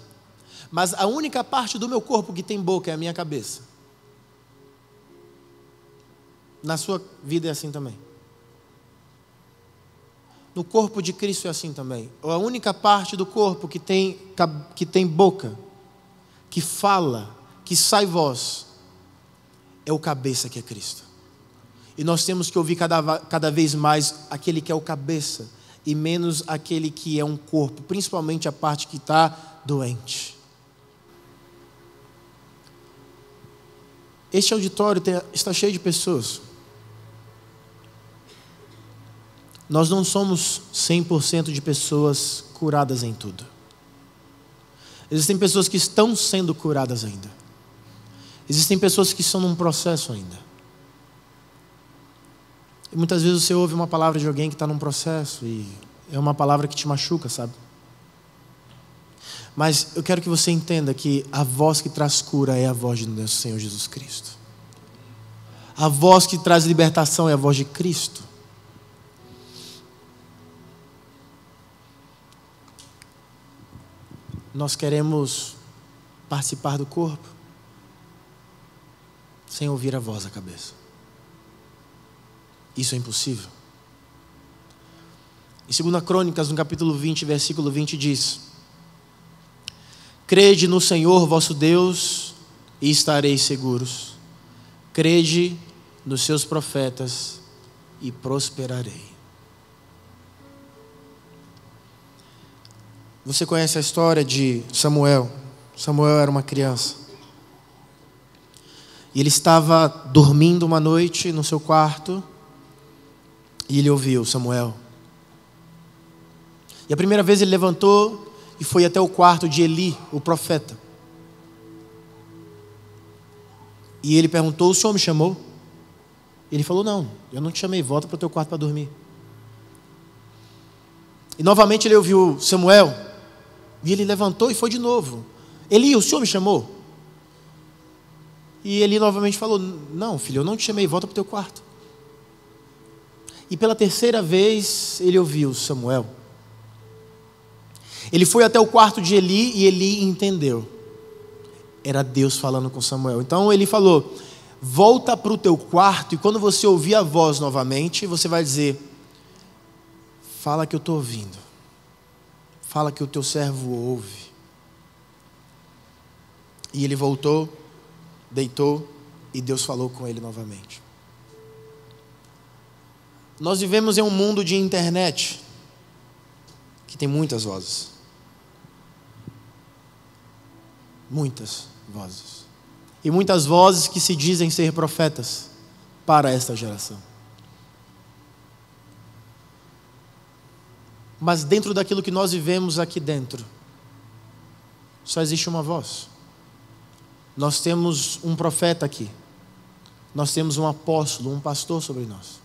mas a única parte do meu corpo que tem boca é a minha cabeça. Na sua vida é assim também. No corpo de Cristo é assim também. A única parte do corpo que tem boca, que fala, que sai voz, é o cabeça, que é Cristo. E nós temos que ouvir cada vez mais aquele que é o cabeça, e menos aquele que é um corpo, principalmente a parte que está doente. Este auditório está cheio de pessoas. Nós não somos 100% de pessoas curadas em tudo. Existem pessoas que estão sendo curadas ainda. Existem pessoas que estão num processo ainda. E muitas vezes você ouve uma palavra de alguém que está num processo e é uma palavra que te machuca, sabe? Mas eu quero que você entenda que a voz que traz cura é a voz de nosso Senhor Jesus Cristo. A voz que traz libertação é a voz de Cristo. Nós queremos participar do corpo sem ouvir a voz da cabeça. Isso é impossível. Em 2 Crônicas, no capítulo 20, versículo 20, diz: crede no Senhor vosso Deus e estareis seguros. Crede nos seus profetas e prosperarei. Você conhece a história de Samuel? Samuel era uma criança. E ele estava dormindo uma noite no seu quarto e ele ouviu Samuel. E a primeira vez ele levantou e foi até o quarto de Eli, o profeta. E ele perguntou: o senhor me chamou? Ele falou: não, eu não te chamei, volta para o teu quarto para dormir. E novamente ele ouviu Samuel. E ele levantou e foi de novo: Eli, o senhor me chamou? E Eli novamente falou: não, filho, eu não te chamei, volta para o teu quarto. E pela terceira vez ele ouviu Samuel. Ele foi até o quarto de Eli e Eli entendeu. Era Deus falando com Samuel. Então ele falou: volta para o teu quarto e quando você ouvir a voz novamente, você vai dizer: fala que eu estou ouvindo. Fala que o teu servo ouve. E ele voltou, deitou e Deus falou com ele novamente. Nós vivemos em um mundo de internet que tem muitas vozes. Muitas vozes. E muitas vozes que se dizem ser profetas para esta geração. Mas dentro daquilo que nós vivemos aqui dentro, só existe uma voz. Nós temos um profeta aqui. Nós temos um apóstolo, um pastor sobre nós.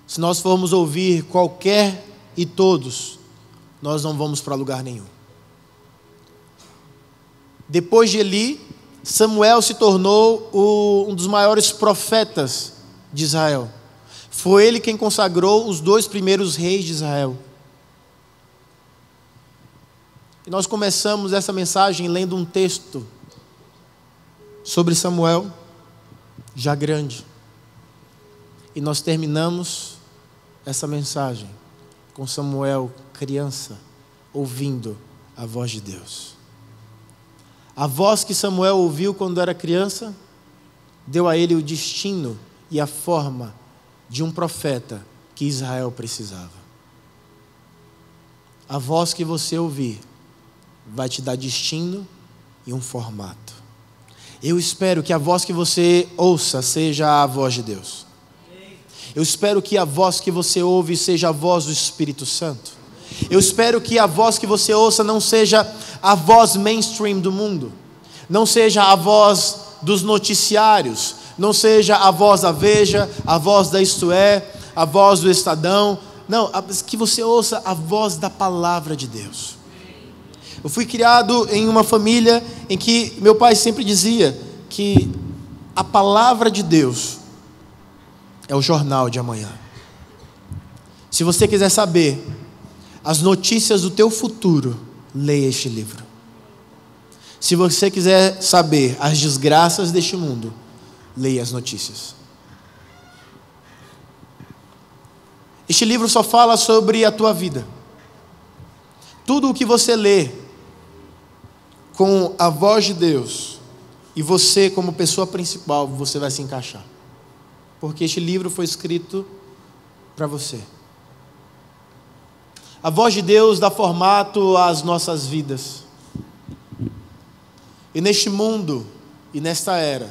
Se nós formos ouvir qualquer e todos, nós não vamos para lugar nenhum. Depois de Eli, Samuel se tornou um dos maiores profetas de Israel. Foi ele quem consagrou os 2 primeiros reis de Israel. E nós começamos essa mensagem lendo um texto sobre Samuel, já grande. E nós terminamos essa mensagem com Samuel, criança, ouvindo a voz de Deus. A voz que Samuel ouviu quando era criança deu a ele o destino e a forma de um profeta que Israel precisava. A voz que você ouvir vai te dar destino e um formato. Eu espero que a voz que você ouça seja a voz de Deus. Eu espero que a voz que você ouve seja a voz do Espírito Santo. Eu espero que a voz que você ouça não seja a voz mainstream do mundo, não seja a voz dos noticiários, não seja a voz da Veja, a voz da Isto É, a voz do Estadão. Não, que você ouça a voz da palavra de Deus. Eu fui criado em uma família em que meu pai sempre dizia que a palavra de Deus é o jornal de amanhã. Se você quiser saber as notícias do teu futuro, leia este livro. Se você quiser saber as desgraças deste mundo, leia as notícias. Este livro só fala sobre a tua vida. Tudo o que você lê com a voz de Deus e você como pessoa principal, você vai se encaixar. Porque este livro foi escrito para você. A voz de Deus dá formato às nossas vidas. E neste mundo E nesta era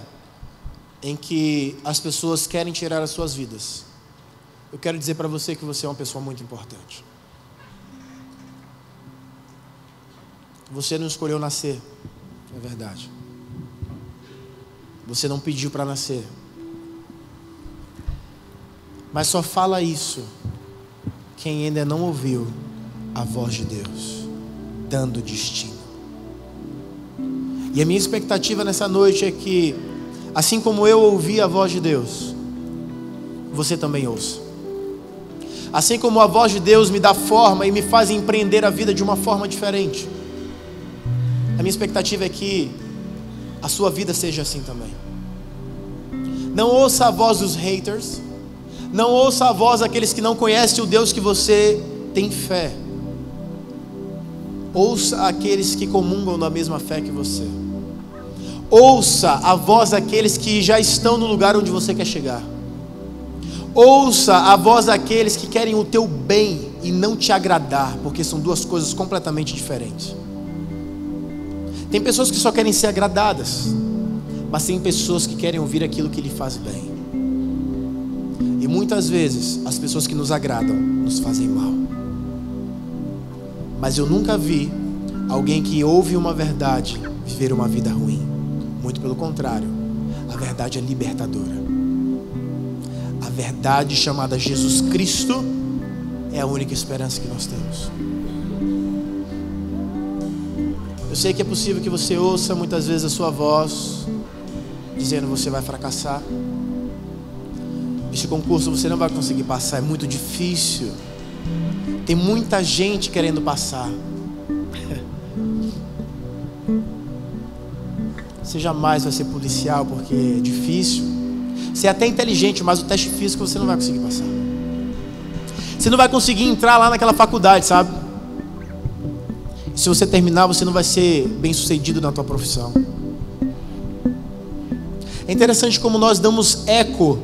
em que as pessoas querem tirar as suas vidas, eu quero dizer para você que você é uma pessoa muito importante. Você não escolheu nascer, é verdade. Você não pediu para nascer. Mas só fala isso quem ainda não ouviu a voz de Deus dando destino. E a minha expectativa nessa noite é que, assim como eu ouvi a voz de Deus, você também ouça. Assim como a voz de Deus me dá forma e me faz empreender a vida de uma forma diferente, a minha expectativa é que a sua vida seja assim também. Não ouça a voz dos haters, não ouça a voz daqueles que não conhecem o Deus que você tem fé. Ouça aqueles que comungam da mesma fé que você. Ouça a voz daqueles que já estão no lugar onde você quer chegar. Ouça a voz daqueles que querem o teu bem e não te agradar, porque são duas coisas completamente diferentes. Tem pessoas que só querem ser agradadas, mas tem pessoas que querem ouvir aquilo que lhe faz bem. E muitas vezes as pessoas que nos agradam nos fazem mal. Mas eu nunca vi alguém que ouve uma verdade viver uma vida ruim. Muito pelo contrário, a verdade é libertadora. A verdade chamada Jesus Cristo é a única esperança que nós temos. Eu sei que é possível que você ouça muitas vezes a sua voz dizendo: você vai fracassar, esse concurso você não vai conseguir passar, é muito difícil, tem muita gente querendo passar. Você jamais vai ser policial porque é difícil. Você é até inteligente, mas o teste físico você não vai conseguir passar. Você não vai conseguir entrar lá naquela faculdade, sabe? Se você terminar, você não vai ser bem sucedido na tua profissão. É interessante como nós damos eco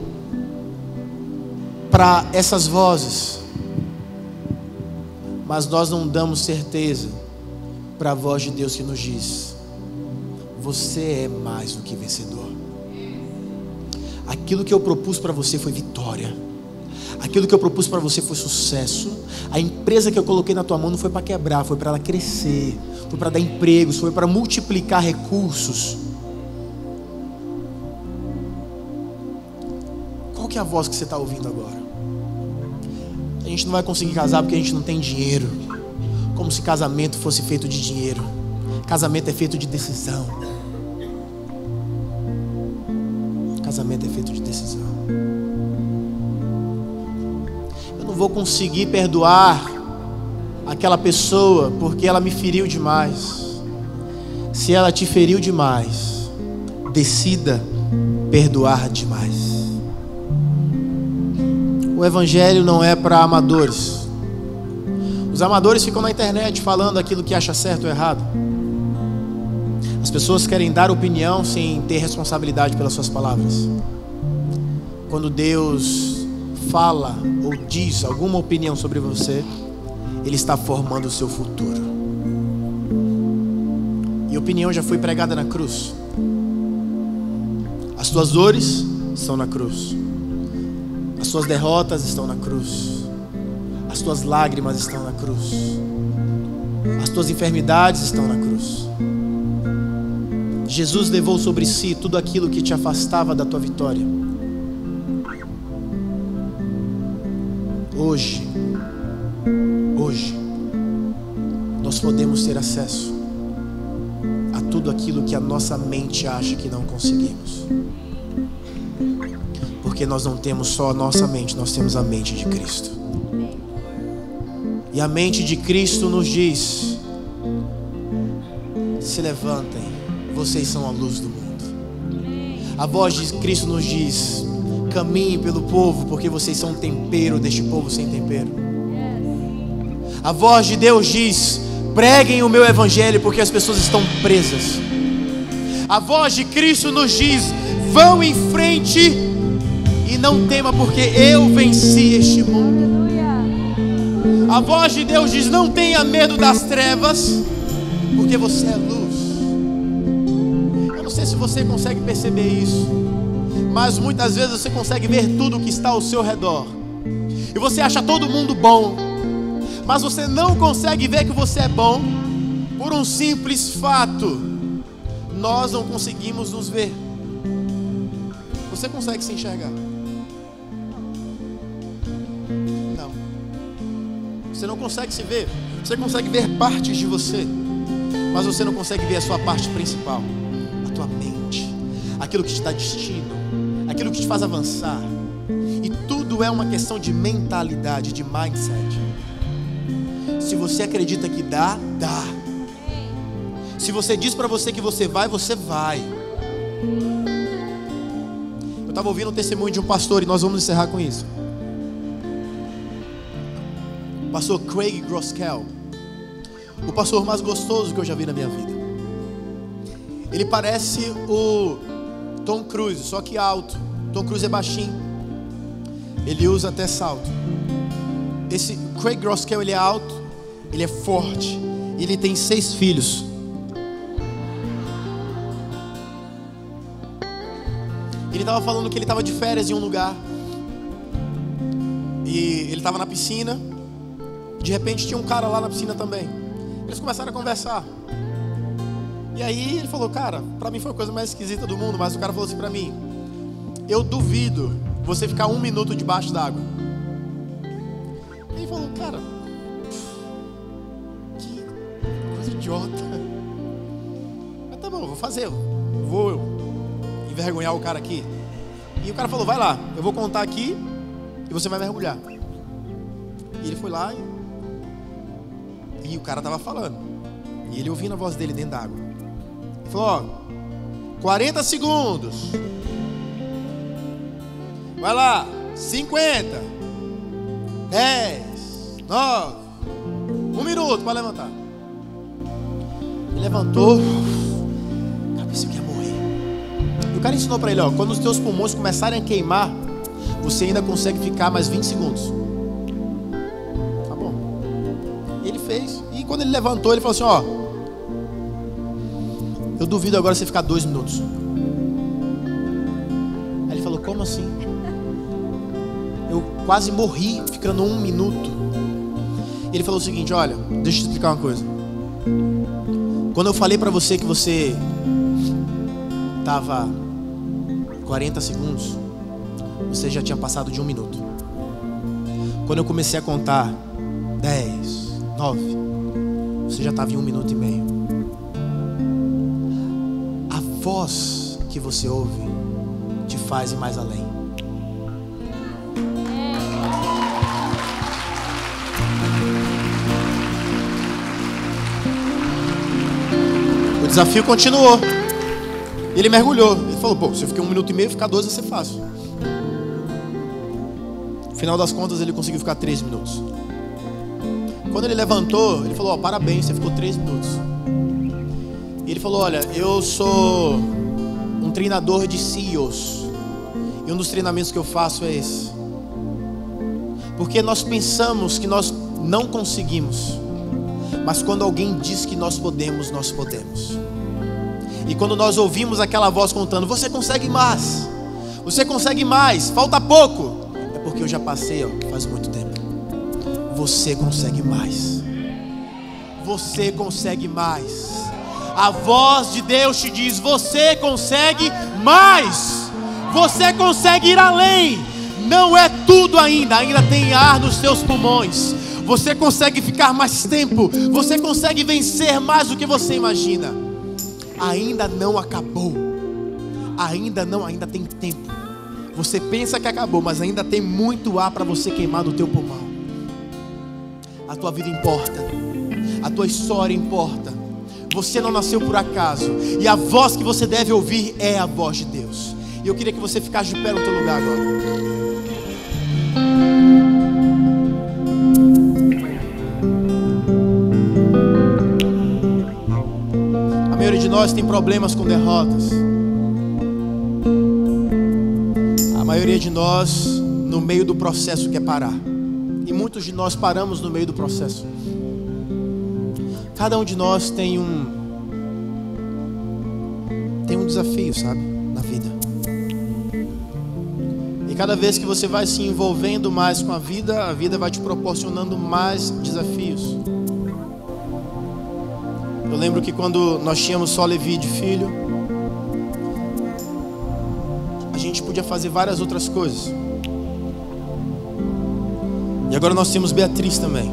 para essas vozes, mas nós não damos certeza para a voz de Deus que nos diz: você é mais do que vencedor. Aquilo que eu propus para você foi vitória. Aquilo que eu propus para você foi sucesso. A empresa que eu coloquei na tua mão não foi para quebrar, foi para ela crescer, foi para dar empregos, foi para multiplicar recursos. Qual que é a voz que você está ouvindo agora? A gente não vai conseguir casar porque a gente não tem dinheiro. Como se casamento fosse feito de dinheiro. Casamento é feito de decisão. Casamento é feito de decisão. Eu não vou conseguir perdoar aquela pessoa porque ela me feriu demais. Se ela te feriu demais, decida perdoar demais. O evangelho não é para amadores. Os amadores ficam na internet falando aquilo que acha certo ou errado. As pessoas querem dar opinião sem ter responsabilidade pelas suas palavras. Quando Deus fala ou diz alguma opinião sobre você, Ele está formando o seu futuro. E a opinião já foi pregada na cruz. As tuas dores estão na cruz. As tuas derrotas estão na cruz. As tuas lágrimas estão na cruz. As tuas enfermidades estão na cruz. Jesus levou sobre si tudo aquilo que te afastava da tua vitória. Hoje, nós podemos ter acesso a tudo aquilo que a nossa mente acha que não conseguimos. Porque nós não temos só a nossa mente, nós temos a mente de Cristo. E a mente de Cristo nos diz: se levantem, vocês são a luz do mundo. A voz de Cristo nos diz: caminhem pelo povo, porque vocês são um tempero deste povo sem tempero. A voz de Deus diz: preguem o meu evangelho, porque as pessoas estão presas. A voz de Cristo nos diz: vão em frente e não tema, porque eu venci este mundo. A voz de Deus diz: não tenha medo das trevas, porque você é luz. Eu não não sei se você consegue perceber isso, mas muitas vezes você consegue ver tudo que está ao seu redor e você acha todo mundo bom, mas você não consegue ver que você é bom por um simples fato: nós não conseguimos nos ver. Você consegue se enxergar? Não. Você não consegue se ver. Você consegue ver partes de você, mas você não consegue ver a sua parte principal, a tua mente, aquilo que te dá destino, aquilo que te faz avançar. E tudo é uma questão de mentalidade, de mindset. Se você acredita que dá, dá. Se você diz para você que você vai, você vai. Eu estava ouvindo um testemunho de um pastor e nós vamos encerrar com isso. O pastor Craig Groeschel, o pastor mais gostoso que eu já vi na minha vida. Ele parece o Tom Cruise, só que alto. Tom Cruise é baixinho, ele usa até salto. Esse Craig Groeschel, ele é alto, ele é forte, ele tem 6 filhos. Ele estava falando que ele estava de férias em um lugar e ele estava na piscina. De repente tinha um cara lá na piscina também. Eles começaram a conversar. E aí ele falou: cara, pra mim foi a coisa mais esquisita do mundo, mas o cara falou assim pra mim: eu duvido você ficar 1 minuto debaixo d'água. E ele falou: cara, que coisa idiota. Mas tá bom, vou fazer, vou envergonhar o cara aqui. E o cara falou: vai lá, eu vou contar aqui e você vai mergulhar. E ele foi lá e o cara tava falando, e ele ouvindo a voz dele dentro da água. Ele falou: ó, 40 segundos. Vai lá, 50, 10, 9, 1 minuto para levantar. Ele levantou. Cara, pensei que ia morrer. E o cara ensinou para ele: ó, quando os teus pulmões começarem a queimar, você ainda consegue ficar mais 20 segundos. Tá bom. E ele fez. E quando ele levantou, ele falou assim: ó, eu duvido agora você ficar 2 minutos. Aí ele falou: como assim? Eu quase morri ficando 1 minuto. Ele falou o seguinte: olha, deixa eu te explicar uma coisa. Quando eu falei pra você que você tava 40 segundos, você já tinha passado de 1 minuto. Quando eu comecei a contar 10, 9, você já estava em 1 minuto e meio. A voz que você ouve te faz ir mais além. O desafio continuou. Ele mergulhou. Ele falou: pô, se eu fiquei 1 minuto e meio, ficar 12 vai ser fácil. No final das contas, ele conseguiu ficar 3 minutos. Quando ele levantou, ele falou: ó, parabéns, você ficou 3 minutos. E ele falou: olha, eu sou um treinador de CEOs. E um dos treinamentos que eu faço é esse. Porque nós pensamos que nós não conseguimos. Mas quando alguém diz que nós podemos, nós podemos. E quando nós ouvimos aquela voz contando: você consegue mais, você consegue mais, falta pouco, é porque eu já passei, ó, faz muito tempo. Você consegue mais. Você consegue mais. A voz de Deus te diz: você consegue mais. Você consegue ir além. Não é tudo ainda, ainda tem ar nos seus pulmões. Você consegue ficar mais tempo. Você consegue vencer mais do que você imagina. Ainda não acabou. Ainda tem tempo. Você pensa que acabou, mas ainda tem muito ar para você queimar no teu pulmão. A tua vida importa. A tua história importa. Você não nasceu por acaso. E a voz que você deve ouvir é a voz de Deus. E eu queria que você ficasse de pé no teu lugar agora. A maioria de nós tem problemas com derrotas. A maioria de nós no meio do processo quer parar. E muitos de nós paramos no meio do processo. Cada um de nós tem um desafio, sabe? Na vida. E cada vez que você vai se envolvendo mais com a vida vai te proporcionando mais desafios. Eu lembro que quando nós tínhamos só Levi de filho, a gente podia fazer várias outras coisas. E agora nós temos Beatriz também.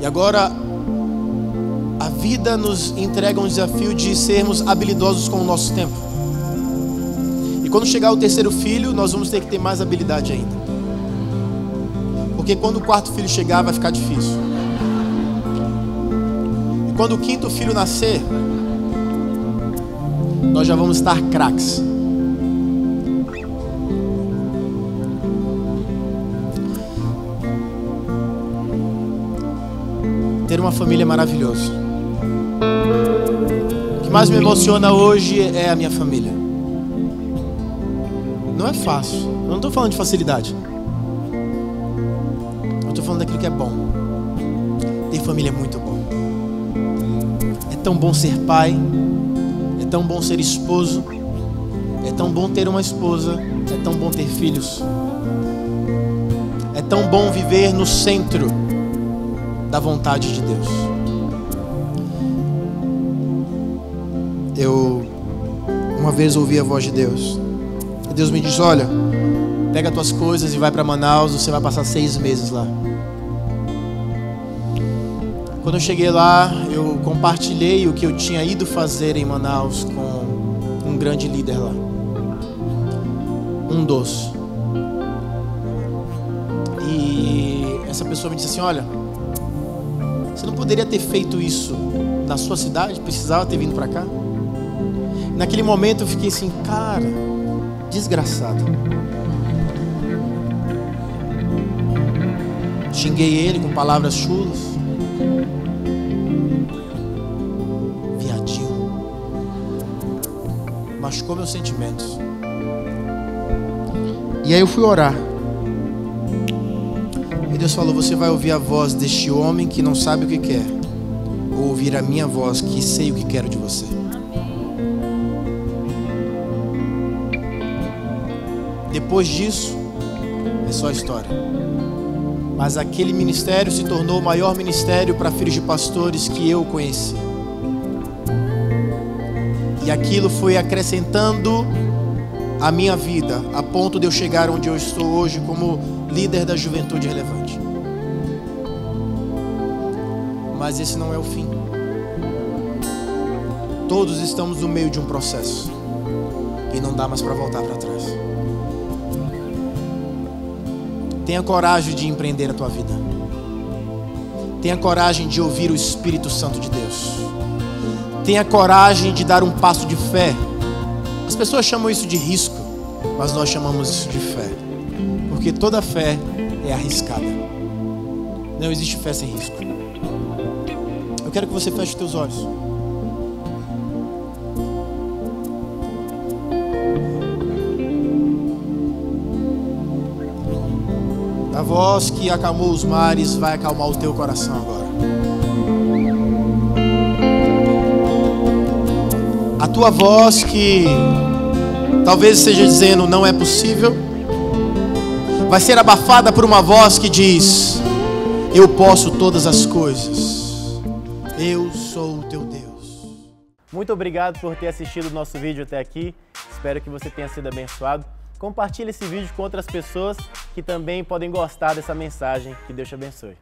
E agora a vida nos entrega um desafio de sermos habilidosos com o nosso tempo. E quando chegar o terceiro filho, nós vamos ter que ter mais habilidade ainda. Porque quando o quarto filho chegar, vai ficar difícil. E quando o quinto filho nascer, nós já vamos estar craques. Ter uma família é maravilhoso. O que mais me emociona hoje é a minha família. Não é fácil. Eu não estou falando de facilidade. Eu estou falando daquilo que é bom. Ter família é muito bom. É tão bom ser pai. É tão bom ser esposo. É tão bom ter uma esposa. É tão bom ter filhos. É tão bom viver no centro da vontade de Deus. Eu uma vez ouvi a voz de Deus. E Deus me disse: olha, pega as tuas coisas e vai para Manaus. Você vai passar 6 meses lá. Quando eu cheguei lá, eu compartilhei o que eu tinha ido fazer em Manaus com um grande líder lá, um dos. E essa pessoa me disse assim: olha, você não poderia ter feito isso na sua cidade? Precisava ter vindo para cá? Naquele momento eu fiquei assim: cara, desgraçado. Xinguei ele com palavras chulas. Viadinho. Machucou meus sentimentos. E aí eu fui orar. E Deus falou: você vai ouvir a voz deste homem que não sabe o que quer, ou ouvir a minha voz que sei o que quero de você. Depois disso, é só história. Mas aquele ministério se tornou o maior ministério para filhos de pastores que eu conheci. E aquilo foi acrescentando a minha vida, a ponto de eu chegar onde eu estou hoje como líder da Juventude Relevante. Mas esse não é o fim. Todos estamos no meio de um processo e não dá mais para voltar para trás. Tenha coragem de empreender a tua vida. Tenha coragem de ouvir o Espírito Santo de Deus. Tenha coragem de dar um passo de fé. As pessoas chamam isso de risco, mas nós chamamos isso de fé. Porque toda fé é arriscada. Não existe fé sem risco. Eu quero que você feche os teus olhos. A voz que acalmou os mares vai acalmar o teu coração agora. A tua voz que talvez esteja dizendo não é possível, vai ser abafada por uma voz que diz: eu posso todas as coisas. Eu sou o teu Deus. Muito obrigado por ter assistido o nosso vídeo até aqui. Espero que você tenha sido abençoado. Compartilhe esse vídeo com outras pessoas que também podem gostar dessa mensagem. Que Deus te abençoe.